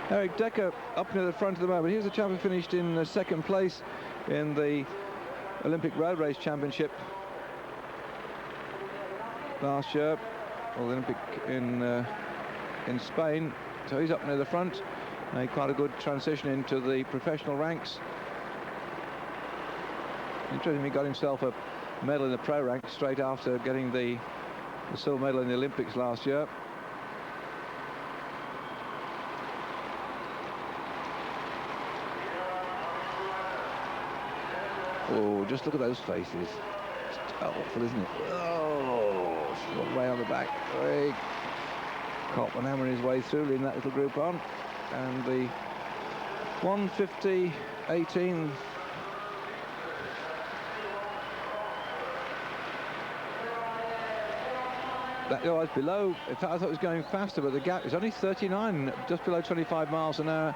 Eric Decker up near the front of the moment. Here's a chap who finished in second place in the Olympic Road Race Championship last year, or the Olympic in Spain. So he's up near the front. Made quite a good transition into the professional ranks. Interestingly, he got himself a medal in the pro ranks straight after getting the silver medal in the Olympics last year. Oh, just look at those faces. It's awful, isn't it? Oh, short way on the back. Craig Copman hammering his way through, leading that little group on. And the 150.18. That was below. In fact, I thought it was going faster, but the gap is only 39, just below 25 miles an hour.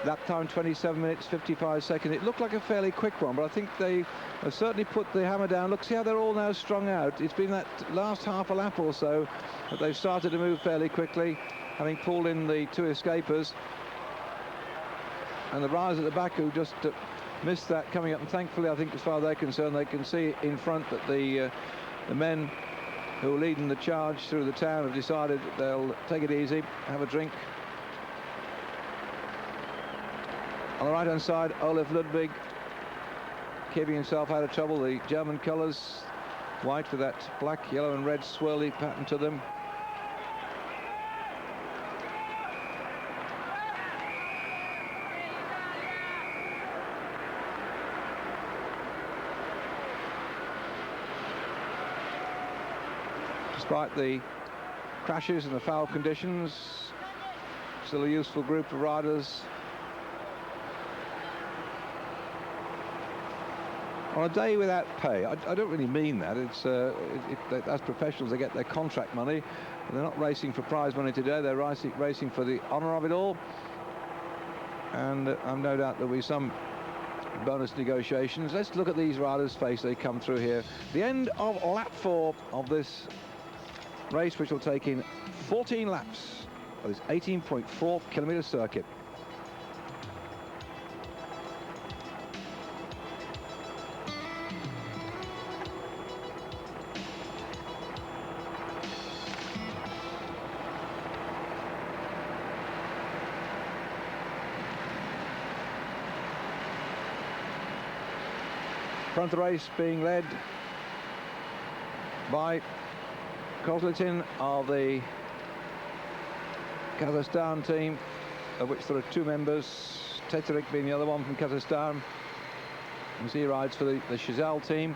Lap time 27 minutes 55 seconds. It looked like a fairly quick one, but I think they have certainly put the hammer down. Look, see how they're all now strung out. It's been that last half a lap or so that they've started to move fairly quickly, having pulled in the two escapers. And the riders at the back who just missed that coming up, and thankfully I think as far as they're concerned they can see in front that the men who are leading the charge through the town have decided that they'll take it easy, have a drink. On the right-hand side, Olaf Ludwig keeping himself out of trouble. The German colours, white with that black, yellow and red swirly pattern to them. Despite the crashes and the foul conditions, still a useful group of riders. On a day without pay, I don't really mean that. It's as professionals, they get their contract money. They're not racing for prize money today. They're racing for the honour of it all. And I'm no doubt there'll be some bonus negotiations. Let's look at these riders' face. They come through here. The end of lap 4 of this race, which will take in 14 laps of this 18.4 kilometre circuit. Front of the race being led by Kozlitin of the Kazakhstan team. of which there are 2 members, Teterik being the other one from Kazakhstan. As he rides for the Chazelle team.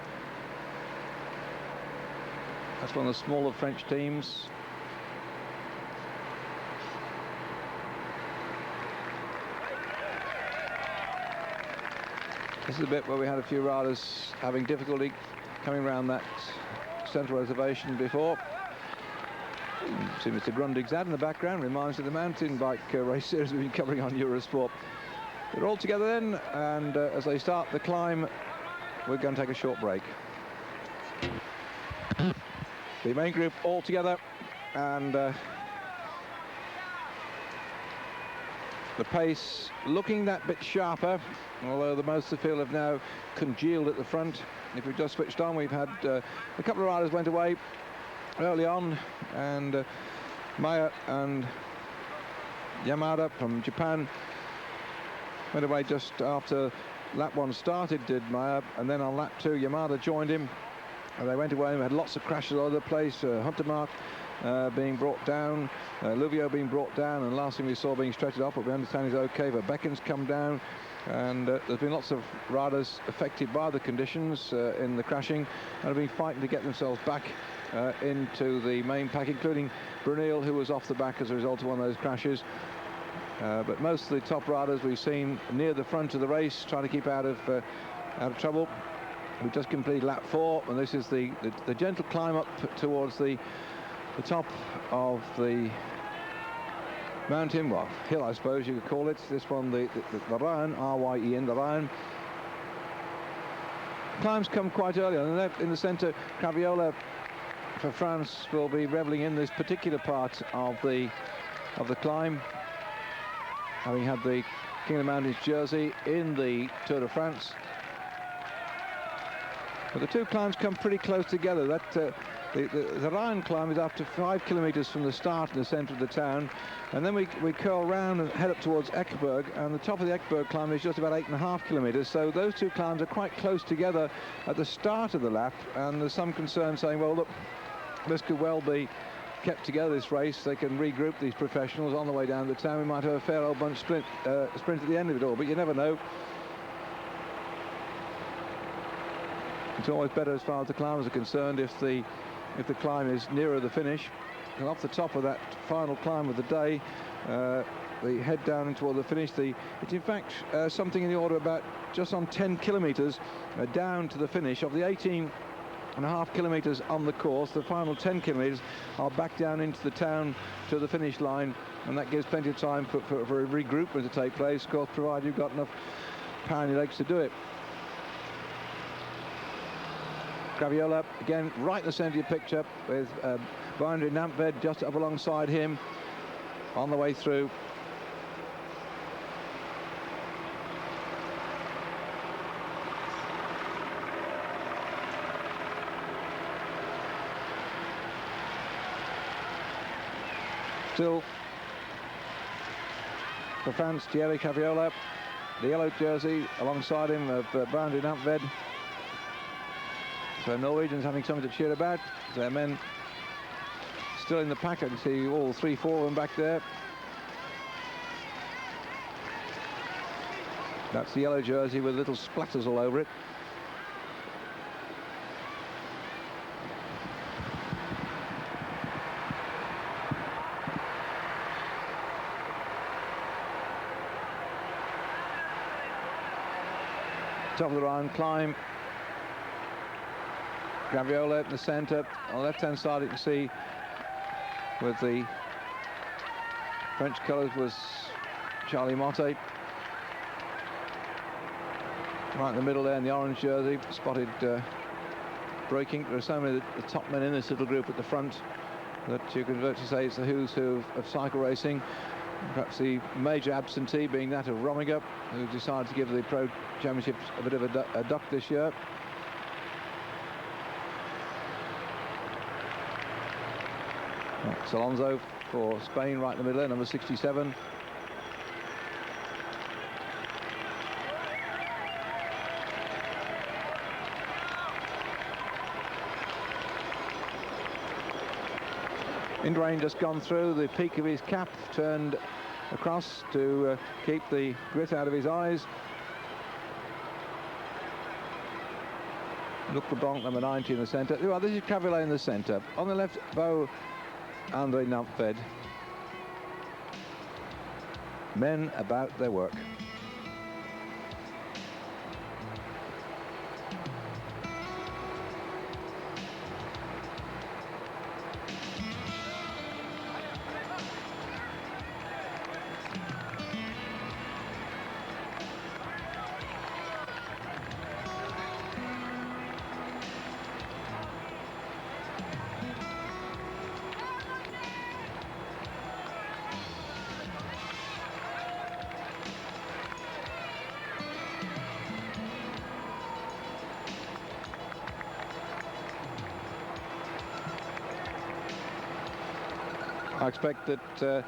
That's one of the smaller French teams. This is a bit where we had a few riders having difficulty coming around that central reservation before. See Mr. Grundig's ad in the background, reminds me of the mountain bike race series we've been covering on Eurosport. They're all together then, and as they start the climb, we're going to take a short break. The main group all together, and the pace looking that bit sharper, although the most of the field have now congealed at the front. If we've just switched on, we've had a couple of riders went away early on, and Maya and Yamada from Japan went away just after lap 1 started, did Maya, and then on lap 2 Yamada joined him, and they went away and we had lots of crashes all over the place. Huntermark being brought down, Luvio being brought down, and last thing we saw being stretched up, but we understand is okay. But Becken's come down, and there's been lots of riders affected by the conditions in the crashing, and have been fighting to get themselves back into the main pack, including Brunel, who was off the back as a result of one of those crashes. But most of the top riders we've seen near the front of the race, trying to keep out of trouble. We've just completed lap 4, and this is the gentle climb up towards the top of the mountain, well, hill I suppose you could call it. This one, the Rhine, R-Y-E-N, the Rhine. Climbs come quite early. On the left, in the centre, Craviola for France will be revelling in this particular part of the climb, having had the King of the Mountains jersey in the Tour de France. But the 2 climbs come pretty close together. That the Rhine climb is up to 5 kilometres from the start in the centre of the town, and then we curl round and head up towards Eckberg, and the top of the Eckberg climb is just about 8.5 kilometres. So those 2 climbs are quite close together at the start of the lap, and there's some concern saying, well, look, this could well be kept together, this race. They can regroup these professionals on the way down the town. We might have a fair old bunch sprint at the end of it all, but you never know. It's always better as far as the climbers are concerned if the climb is nearer the finish. And off the top of that final climb of the day, the head down toward the finish, it's in fact something in the order of about just on 10 kilometres down to the finish. Of the 18.5 kilometres on the course, the final 10 kilometres are back down into the town to the finish line, and that gives plenty of time for a regroupment to take place, of course, provided you've got enough power in your legs to do it. Craviola, again, right in the centre of your picture, with Boundary Nampved just up alongside him on the way through. Still, for France, Thierry Craviola, the yellow jersey alongside him of Boundary Nampved. So Norwegians having something to cheer about. Their men still in the pack. I can see all 3-4 of them back there. That's the yellow jersey with little splatters all over it. Top of the Rhine climb. Craviola in the centre. On the left-hand side, you can see with the French colours was Charlie Motte. Right in the middle there in the orange jersey, spotted braking. There are so many of the top men in this little group at the front that you can virtually say it's the who's who of cycle racing. Perhaps the major absentee being that of Rominger, who decided to give the Pro Championships a bit of a duck this year. That's Alonso for Spain, right in the middle there, number 67. Indurain just gone through the peak of his cap, turned across to keep the grit out of his eyes. Luc Leblanc, number 90 in the centre. Well, this is Cavalier in the centre. On the left, Bo Andre Nampfed. Men about their work. I expect that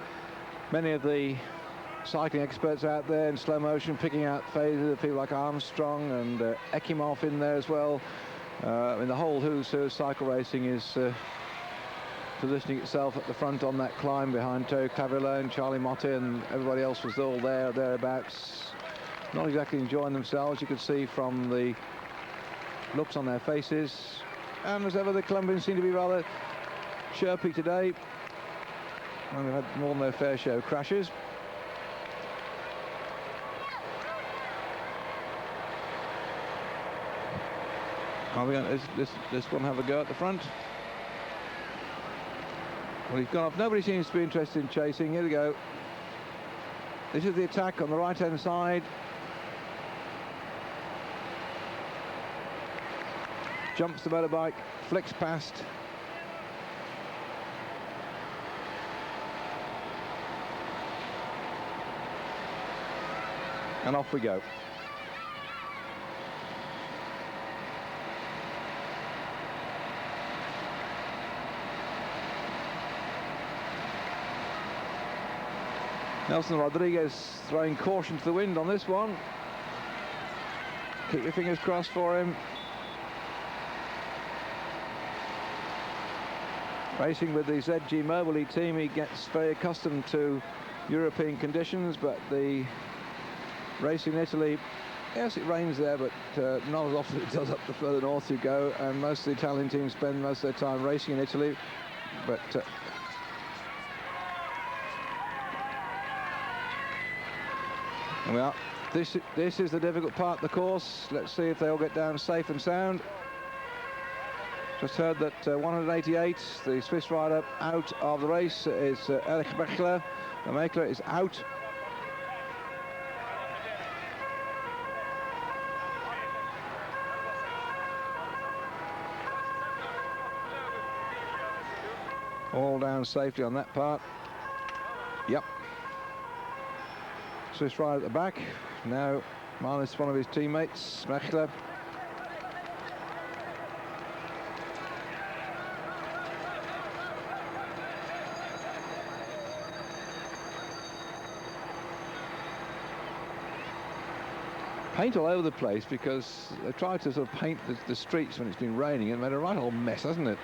many of the cycling experts out there in slow motion picking out phases of people like Armstrong and Ekimov in there as well. I mean, the whole who's who of cycle racing is positioning itself at the front on that climb behind Terry Cavalier and Charlie Motte, and everybody else was all there, thereabouts. Not exactly enjoying themselves, you could see from the looks on their faces. And as ever, the Colombians seem to be rather chirpy today. And they've had more than their fair share of crashes. Are we going to this one have a go at the front? Well, he's gone off. Nobody seems to be interested in chasing. Here we go. This is the attack on the right-hand side. Jumps the motorbike, flicks past. And off we go. Nelson Rodriguez throwing caution to the wind on this one. Keep your fingers crossed for him. Racing with the ZG Mobile team, he gets very accustomed to European conditions, but the racing in Italy, yes, it rains there, but not as often as it does up the further north you go, and most of the Italian teams spend most of their time racing in Italy. But well, this is the difficult part of the course. Let's see if they all get down safe and sound. Just heard that 188, the Swiss rider out of the race is Erich Mechler. The Mechler is out. All down safely on that part. Yep. Swiss rider at the back. Now minus one of his teammates, Mechler. Paint all over the place because they tried to sort of paint the streets when it's been raining and made a right old mess, hasn't it?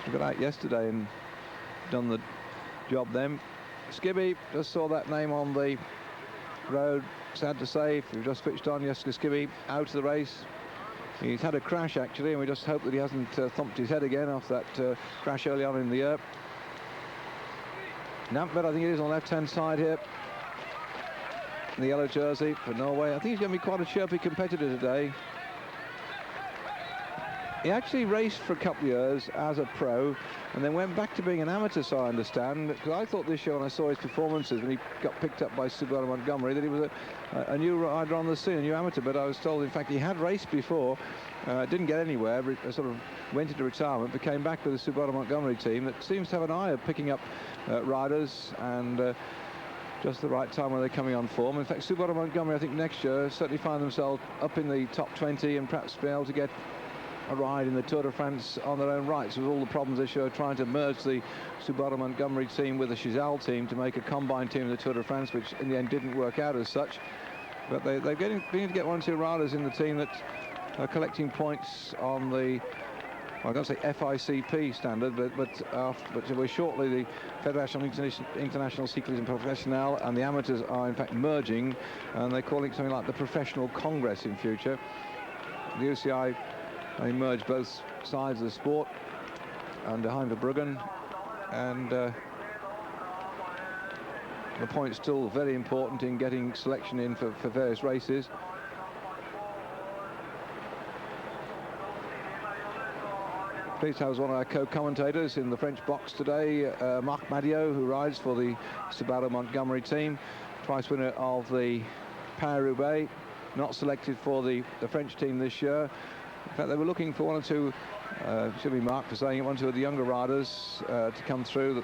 We got out yesterday and done the job then. Skibby, just saw that name on the road. Sad to say, if you've just switched on, Jessica Skibby out of the race. He's had a crash actually, and we just hope that he hasn't thumped his head again off that crash early on in the year. Nampfed, I think it is on the left-hand side here. The yellow jersey for Norway. I think he's going to be quite a chirpy competitor today. He actually raced for a couple of years as a pro and then went back to being an amateur, so I understand. Because I thought this year when I saw his performances when he got picked up by Subaru Montgomery that he was a new rider on the scene, a new amateur, but I was told in fact he had raced before, didn't get anywhere, sort of went into retirement, but came back with the Subaru Montgomery team that seems to have an eye of picking up riders and just the right time when they're coming on form. In fact, Subaru Montgomery, I think next year, certainly find themselves up in the top 20 and perhaps be able to get a ride in the Tour de France on their own rights, with all the problems they show trying to merge the Subaru Montgomery team with the Chazal team to make a combined team in the Tour de France, which in the end didn't work out as such. But they're beginning to get one or two riders in the team that are collecting points on the I'm going to say FICP standard, but we're shortly the Fédération Internationale Cyclisme Professionnel, and the amateurs are in fact merging, and they're calling it something like the Professional Congress in future. The UCI, they merge both sides of the sport under Heimverbruggen, and the point's still very important in getting selection in for various races. Pleased to have as one of our co-commentators in the French box today, Marc Madiot, who rides for the Subaru Montgomery team, twice winner of the Paris-Roubaix, not selected for the French team this year. In fact, they were looking for one or two, should be Marc for saying it, one or two of the younger riders to come through,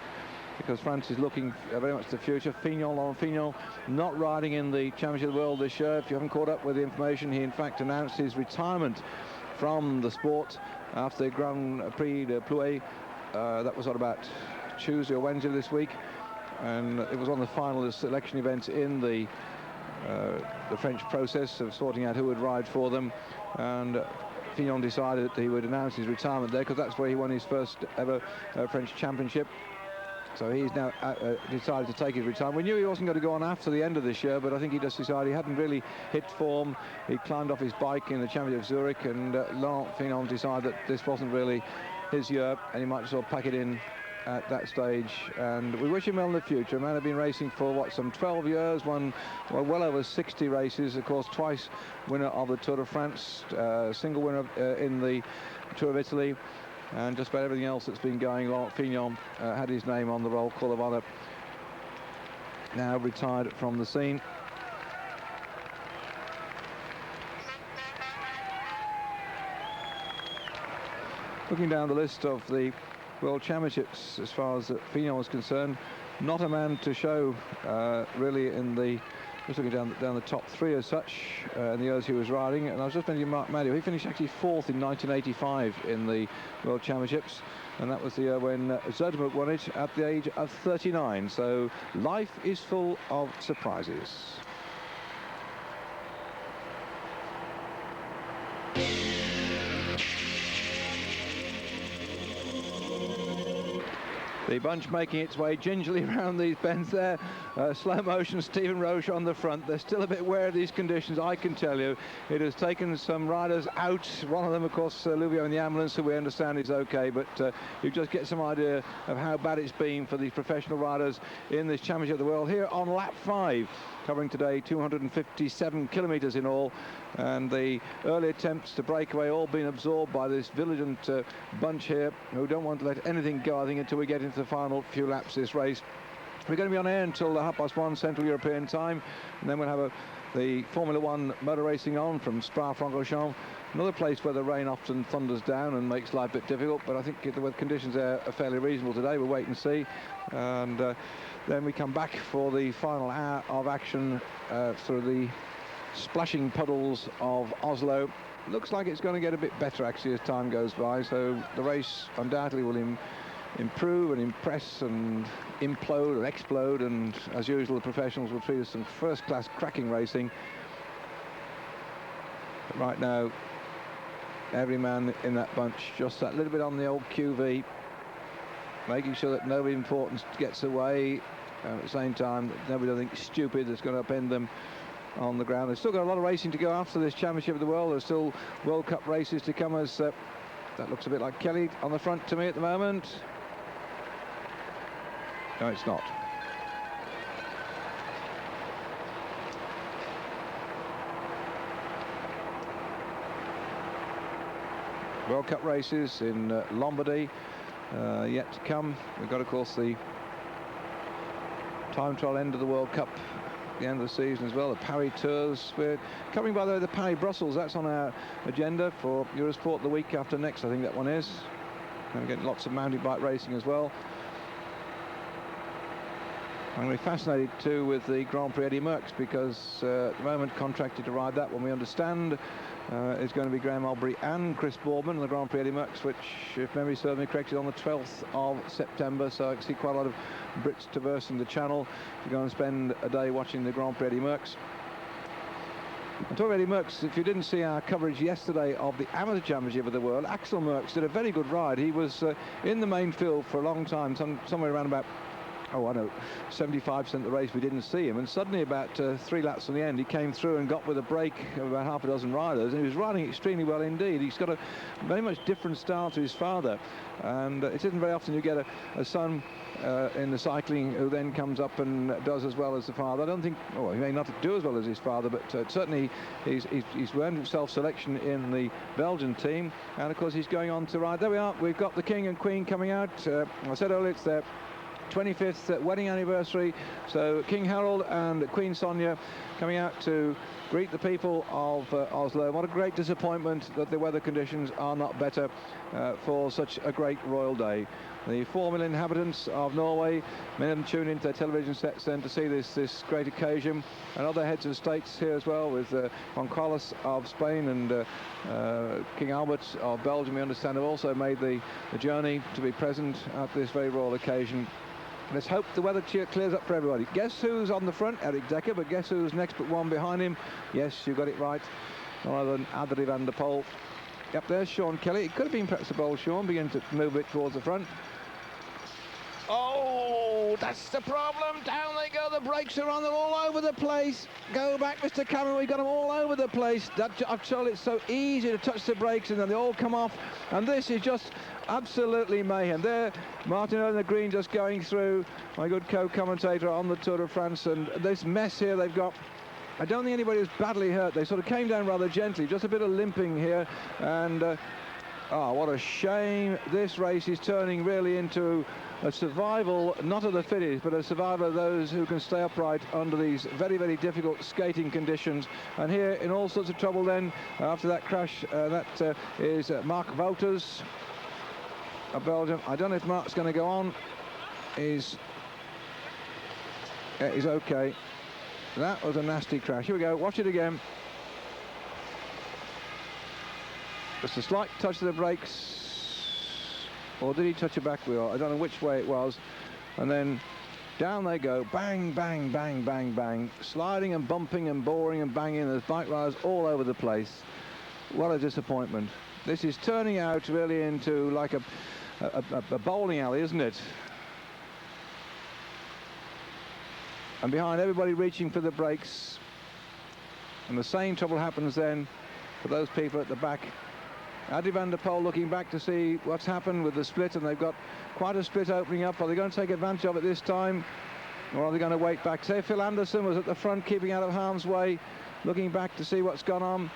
because France is looking very much to the future. Fignon not riding in the Championship of the World this year. If you haven't caught up with the information, he in fact announced his retirement from the sport after the Grand Prix de Plouay. That was on about Tuesday or Wednesday this week, and it was on the final selection events in the French process of sorting out who would ride for them, and Fignon decided that he would announce his retirement there because that's where he won his first ever French championship. So he's now decided to take his retirement. We knew he wasn't going to go on after the end of this year, but I think he just decided he hadn't really hit form. He climbed off his bike in the Championship of Zurich, and Laurent Fignon decided that this wasn't really his year, and he might as well pack it in at that stage. And we wish him well in the future. A man had been racing for, what, some 12 years, won well over 60 races, of course, twice winner of the Tour de France, single winner in the Tour of Italy, and just about everything else that's been going. Laurent Fignon had his name on the roll call of honour. Now retired from the scene. Looking down the list of the World Championships, as far as Fignon was concerned, not a man to show really in the, just looking down the top three as such in the years he was riding. And I was just mentioning Marc Madiot. He finished actually fourth in 1985 in the World Championships, and that was the year when Zoetemelk won it at the age of 39. So life is full of surprises. The bunch making its way gingerly around these bends there. Slow motion, Stephen Roche on the front. They're still a bit wary of these conditions, I can tell you. It has taken some riders out. One of them, of course, Louvio in the ambulance, who we understand is okay, but you just get some idea of how bad it's been for these professional riders in this Championship of the World here on lap 5. Covering today 257 kilometres in all, and the early attempts to break away all being absorbed by this vigilant bunch here, who don't want to let anything go, I think, until we get into the final few laps of this race. We're going to be on air until 1:30 Central European time, and then we'll have the Formula 1 motor racing on from Spa-Francorchamps, another place where the rain often thunders down and makes life a bit difficult, but I think the weather conditions there are fairly reasonable today. We'll wait and see, and then we come back for the final hour of action through the splashing puddles of Oslo. Looks like it's going to get a bit better actually as time goes by, so the race undoubtedly will improve and impress and implode and explode, and as usual the professionals will treat us some first-class cracking racing. But right now every man in that bunch just that little bit on the old QV, making sure that nobody important gets away, at the same time that nobody does anything stupid that's going to upend them on the ground. They've still got a lot of racing to go after this Championship of the World. There's still World Cup races to come, as that looks a bit like Kelly on the front to me at the moment. No, it's not. World Cup races in Lombardy yet to come. We've got, of course, the time trial end of the World Cup, the end of the season as well, the Paris Tours. We're covering, by the way, the Paris-Brussels. That's on our agenda for Eurosport the week after next, I think that one is. And we're getting lots of mountain bike racing as well. I'm going to be fascinated too with the Grand Prix Eddie Merckx, because at the moment contracted to ride that one, we understand, is going to be Graham Albury and Chris Boardman in the Grand Prix Eddie Merckx, which, if memory serves me correctly, is on the 12th of September. So I can see quite a lot of Brits traversing the channel to go and spend a day watching the Grand Prix Eddie Merckx. And talking about Eddie Merckx, if you didn't see our coverage yesterday of the Amateur Championship of the World, Axel Merckx did a very good ride. He was in the main field for a long time, somewhere around about, oh, I know, 75% of the race we didn't see him, and suddenly about 3 laps from the end he came through and got with a break of about half a dozen riders, and he was riding extremely well indeed. He's got a very much different style to his father, and it isn't very often you get a son in the cycling who then comes up and does as well as the father. I don't think, oh, he may not do as well as his father, but certainly he's earned himself selection in the Belgian team, and of course he's going on to ride. There we are, we've got the King and Queen coming out. I said earlier it's their 25th wedding anniversary, so King Harold and Queen Sonia coming out to greet the people of Oslo. What a great disappointment that the weather conditions are not better for such a great royal day. The 4 million inhabitants of Norway, many of them tune into their television sets then to see this great occasion, and other heads of states here as well, with Juan Carlos of Spain and King Albert of Belgium, we understand, have also made the journey to be present at this very royal occasion. Let's hope the weather clears up for everybody. Guess who's on the front? Eric Dekker, but guess who's next but one behind him? Yes, you got it right. No other than Adrie van der Poel. Yep, there's Sean Kelly. It could have been perhaps a bold Sean, beginning to move a bit towards the front. Oh, that's the problem. Down they go. The brakes are on. They're all over the place. Go back, Mr. Cameron. We've got them all over the place. I've told it's so easy to touch the brakes and then they all come off. And this is just absolutely mayhem. There, Martin O'Neill Green just going through, my good co-commentator on the Tour de France. And this mess here they've got, I don't think anybody was badly hurt. They sort of came down rather gently. Just a bit of limping here. And, oh, what a shame. This race is turning really into a survival, not of the fittest, but a survival of those who can stay upright under these very, very difficult skating conditions. And here, in all sorts of trouble then, after that crash, that is Mark Wouters of Belgium. I don't know if Mark's going to go on. He's okay. That was a nasty crash. Here we go, watch it again. Just a slight touch of the brakes. Or did he touch a back wheel? I don't know which way it was. And then down they go, bang, bang, bang, bang, bang, sliding and bumping and boring and banging. There's bike riders all over the place. What a disappointment. This is turning out really into like a bowling alley, isn't it? And behind everybody reaching for the brakes. And the same trouble happens then for those people at the back. Adrie van der Poel looking back to see what's happened with the split, and they've got quite a split opening up. Are they going to take advantage of it this time, or are they going to wait back? Say Phil Anderson was at the front, keeping out of harm's way, looking back to see what's gone on.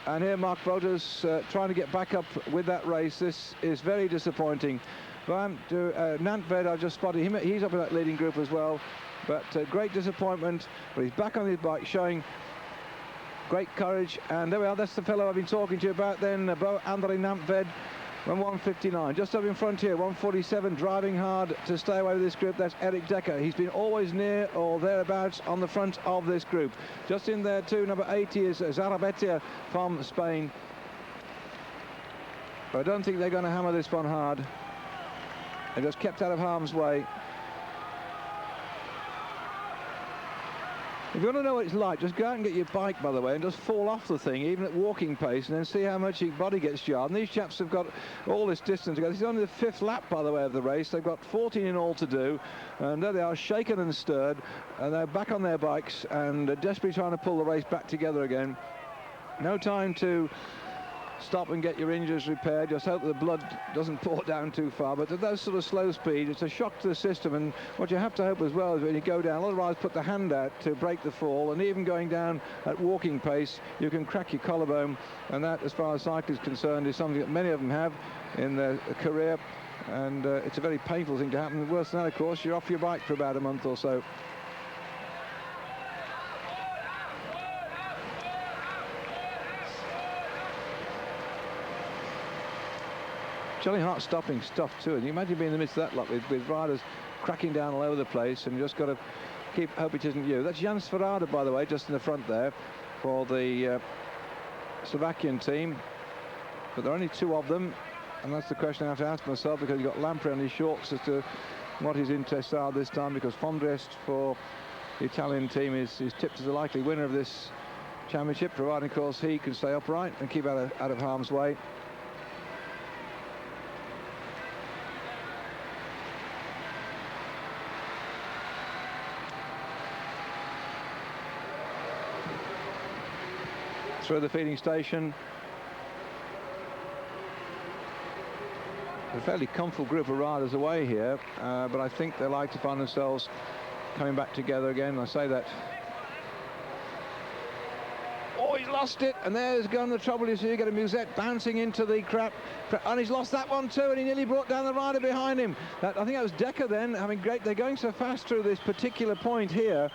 And here Mark Wouters trying to get back up with that race. This is very disappointing. Nantved, I've just spotted him. He's up in that leading group as well. But great disappointment. But he's back on his bike, showing great courage. And there we are. That's the fellow I've been talking to you about then, André Nantved. 1:59, just up in front here, 1:47, driving hard to stay away with this group. That's Eric Dekker. He's been always near or thereabouts on the front of this group. Just in there too, number 80 is Zarabetia from Spain. But I don't think they're going to hammer this one hard. They just kept out of harm's way. If you want to know what it's like, just go out and get your bike, by the way, and just fall off the thing, even at walking pace, and then see how much your body gets jarred. And these chaps have got all this distance to go. This is only the 5th lap, by the way, of the race. They've got 14 in all to do, and there they are, shaken and stirred, and they're back on their bikes and desperately trying to pull the race back together again. No time to stop and get your injuries repaired. Just hope the blood doesn't pour down too far. But at those sort of slow speed, it's a shock to the system. And what you have to hope as well is when you go down, a lot of riders put the hand out to break the fall, and even going down at walking pace, you can crack your collarbone. And that, as far as cycling is concerned, is something that many of them have in their career. And it's a very painful thing to happen. Worse than that, of course, you're off your bike for about a month or so. Jolly heart-stopping stuff too. And you imagine being in the midst of that lot with riders cracking down all over the place, and you just got to hope it isn't you. That's Jan Sverada, by the way, just in the front there for the Slovakian team. But there are only 2 of them, and that's the question I have to ask myself, because you've got Lampre on his shorts as to what his interests are this time, because Fondrest for the Italian team is tipped as a likely winner of this Championship, providing, of course, he can stay upright and keep out of harm's way. Through the feeding station. A fairly comfortable group of riders away here, but I think they like to find themselves coming back together again. I say that. Oh, he's lost it, and there's gone the trouble. You see, you get a Musette bouncing into the crap, and he's lost that one too, and he nearly brought down the rider behind him. I think that was Decker then. I mean, great, they're going so fast through this particular point here.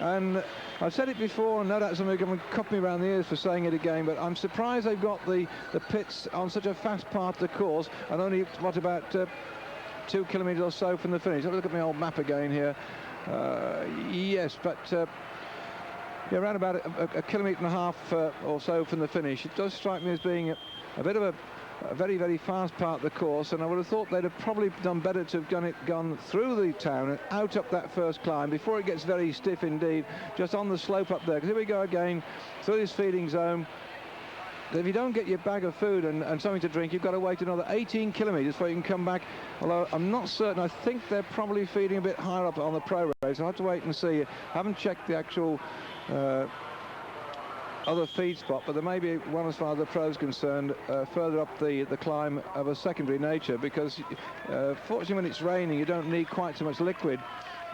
And I've said it before, and no doubt somebody's going to cut me around the ears for saying it again, but I'm surprised they've got the pits on such a fast part of the course, and only, what, about 2 kilometres or so from the finish. Have a look at my old map again here. Yes, but yeah, around about a kilometre and a half or so from the finish. It does strike me as being a bit of a very, very fast part of the course, and I would have thought they'd have probably done better to have gone through the town and out up that first climb before it gets very stiff indeed, just on the slope up there. Because here we go again through this feeding zone. If you don't get your bag of food and something to drink, you've got to wait another 18 kilometres before you can come back. Although I'm not certain. I think they're probably feeding a bit higher up on the pro race. I'll have to wait and see. I haven't checked the actual other feed spot, but there may be one, as far as the pro's concerned, further up the climb of a secondary nature, because fortunately when it's raining you don't need quite so much liquid,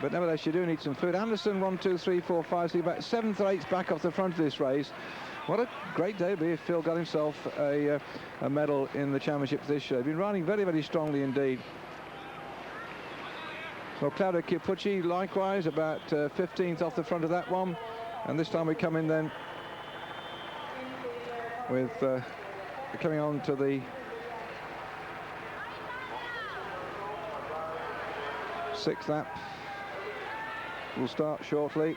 but nevertheless you do need some food. Anderson 1, 2, 3, 4, 5, 6, about 7th or 8th back off the front of this race. What a great day it'd be if Phil got himself a medal in the championship this year. He's been riding very, very strongly indeed. Well, Claudio Chiappucci likewise about 15th off the front of that one, and this time we come in then with coming on to the 6th lap. We'll start shortly.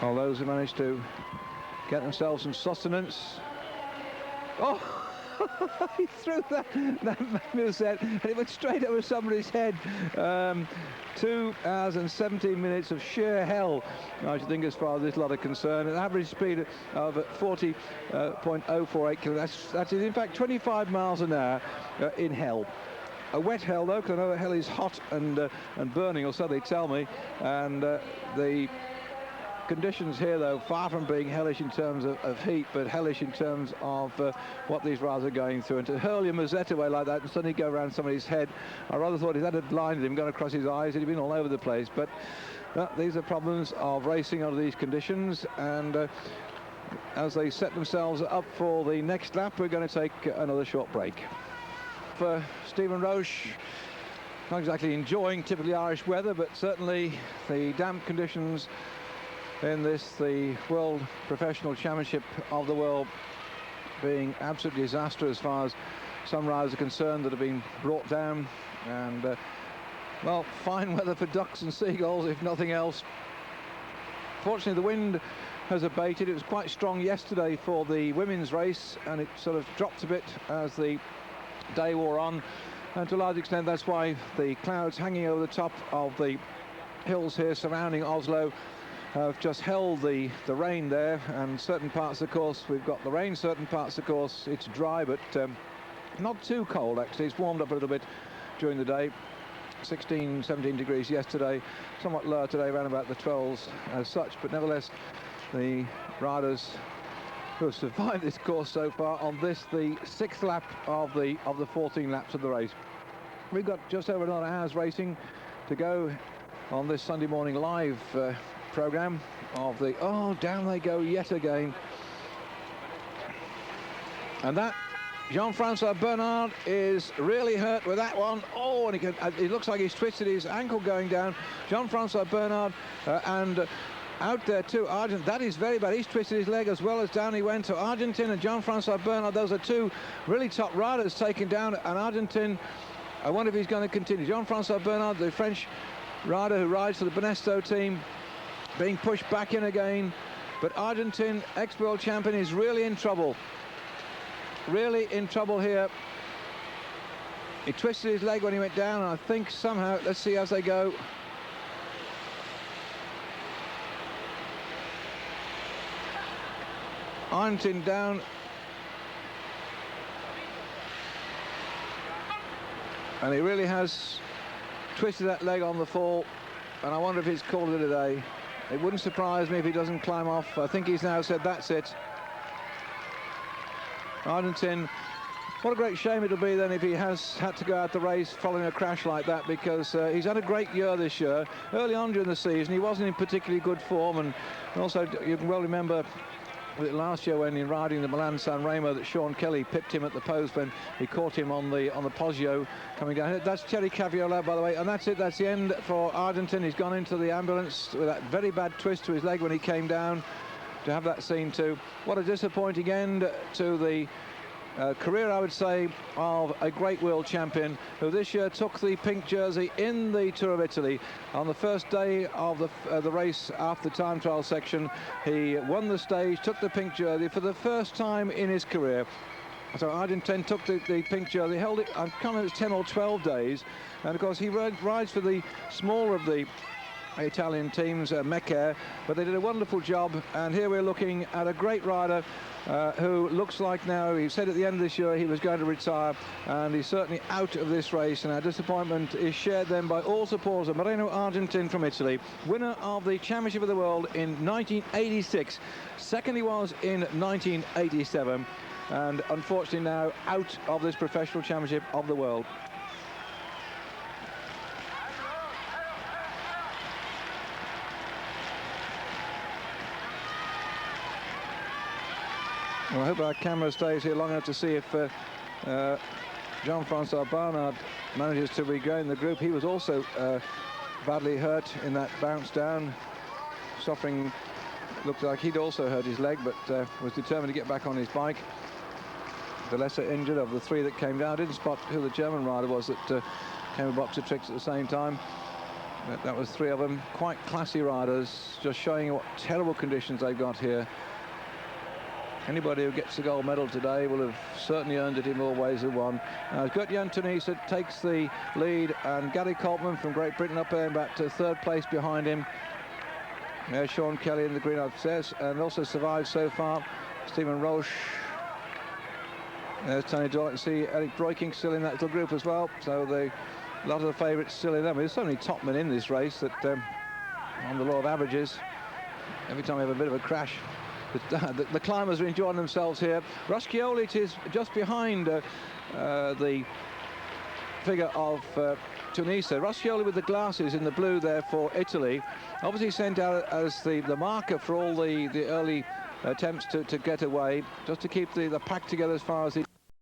All those who managed to get themselves some sustenance. Oh, he threw that Musette, and it went straight over somebody's head. 2 hours and 17 minutes of sheer hell, I should think, as far as this lot are concerned. An average speed of 40.048 kilometres. That is, in fact, 25 miles an hour in hell. A wet hell, though, because I know the hell is hot and burning, or so they tell me. And the conditions here, though, far from being hellish in terms of heat, but hellish in terms of what these riders are going through. And to hurl your Musette away like that and suddenly go around somebody's head, I rather thought his head had blinded him, gone across his eyes. He'd been all over the place. But these are problems of racing under these conditions. And as they set themselves up for the next lap, we're going to take another short break. For Stephen Roche, not exactly enjoying typically Irish weather, but certainly the damp conditions in this, the World Professional Championship of the world, being absolutely disastrous as far as some riders are concerned that have been brought down. And well, fine weather for ducks and seagulls, if nothing else. Fortunately, the wind has abated. It was quite strong yesterday for the women's race, and it sort of dropped a bit as the day wore on, and to a large extent that's why the clouds hanging over the top of the hills here surrounding Oslo have just held the rain there. And certain parts of the course we've got the rain, certain parts of the course it's dry, but not too cold actually. It's warmed up a little bit during the day. 16, 17 degrees yesterday, somewhat lower today, around about the 12s as such, but nevertheless the riders who have survived this course so far on this, the 6th lap of the 14 laps of the race. We've got just over another hour's racing to go on this Sunday morning live program of the, oh, down they go yet again. And that Jean-Francois Bernard is really hurt with that one. Oh, and it looks like he's twisted his ankle going down. Jean-Francois Bernard and out there too, Argent, that is very bad. He's twisted his leg as well as down he went. So Argentin and Jean-Francois Bernard, those are two really top riders taken down. And Argentin, I wonder if he's going to continue. Jean-Francois Bernard, the French rider who rides for the Benesto team, being pushed back in again. But Argentine, ex-world champion, is really in trouble. Really in trouble here. He twisted his leg when he went down, and I think somehow, let's see as they go. Argentine down. And he really has twisted that leg on the fall, and I wonder if he's called it a day. It wouldn't surprise me if he doesn't climb off. I think he's now said that's it. Argentine, what a great shame it'll be then if he has had to go out the race following a crash like that, because he's had a great year this year. Early on during the season, he wasn't in particularly good form, and also you can well remember last year when in riding the Milan San Remo that Sean Kelly pipped him at the post when he caught him on the Poggio coming down. That's Thierry Caviola, by the way, and that's it. That's the end for Argentine. He's gone into the ambulance with that very bad twist to his leg when he came down. To have that scene too. What a disappointing end to the career, I would say, of a great world champion who this year took the pink jersey in the Tour of Italy. On the first day of the race after the time trial section, he won the stage, took the pink jersey for the first time in his career. So Argentine took the pink jersey, held it, I can't remember if it was 10 or 12 days, and of course he rides for the smaller of the Italian teams, Mekker, but they did a wonderful job. And here we're looking at a great rider who looks like now, he said at the end of this year he was going to retire, and he's certainly out of this race, and our disappointment is shared then by all supporters of Moreno Argentin from Italy, winner of the Championship of the World in 1986, second he was in 1987, and unfortunately now out of this professional championship of the world. Well, I hope our camera stays here long enough to see if Jean-Francois Barnard manages to regain the group. He was also badly hurt in that bounce down, suffering, looked like he'd also hurt his leg, but was determined to get back on his bike. The lesser injured of the three that came down. I didn't spot who the German rider was that came a box of tricks at the same time. That was three of them, quite classy riders, just showing you what terrible conditions they've got here. Anybody who gets the gold medal today will have certainly earned it in more ways than one. Gert-Jan Tunisa takes the lead, and Gary Coltman from Great Britain up there back to third place behind him. There's Sean Kelly in the green upstairs, and also survived so far Stephen Roche. There's Tony Doyle. See Eric Breukink still in that little group as well. So a lot of the favourites still in there. There's so many top men in this race that on the law of averages, every time we have a bit of a crash, the climbers are enjoying themselves here. Rascioli is just behind the figure of Tunisa. Rascioli with the glasses in the blue there for Italy, obviously sent out as the marker for all the early attempts to get away, just to keep the pack together as far as the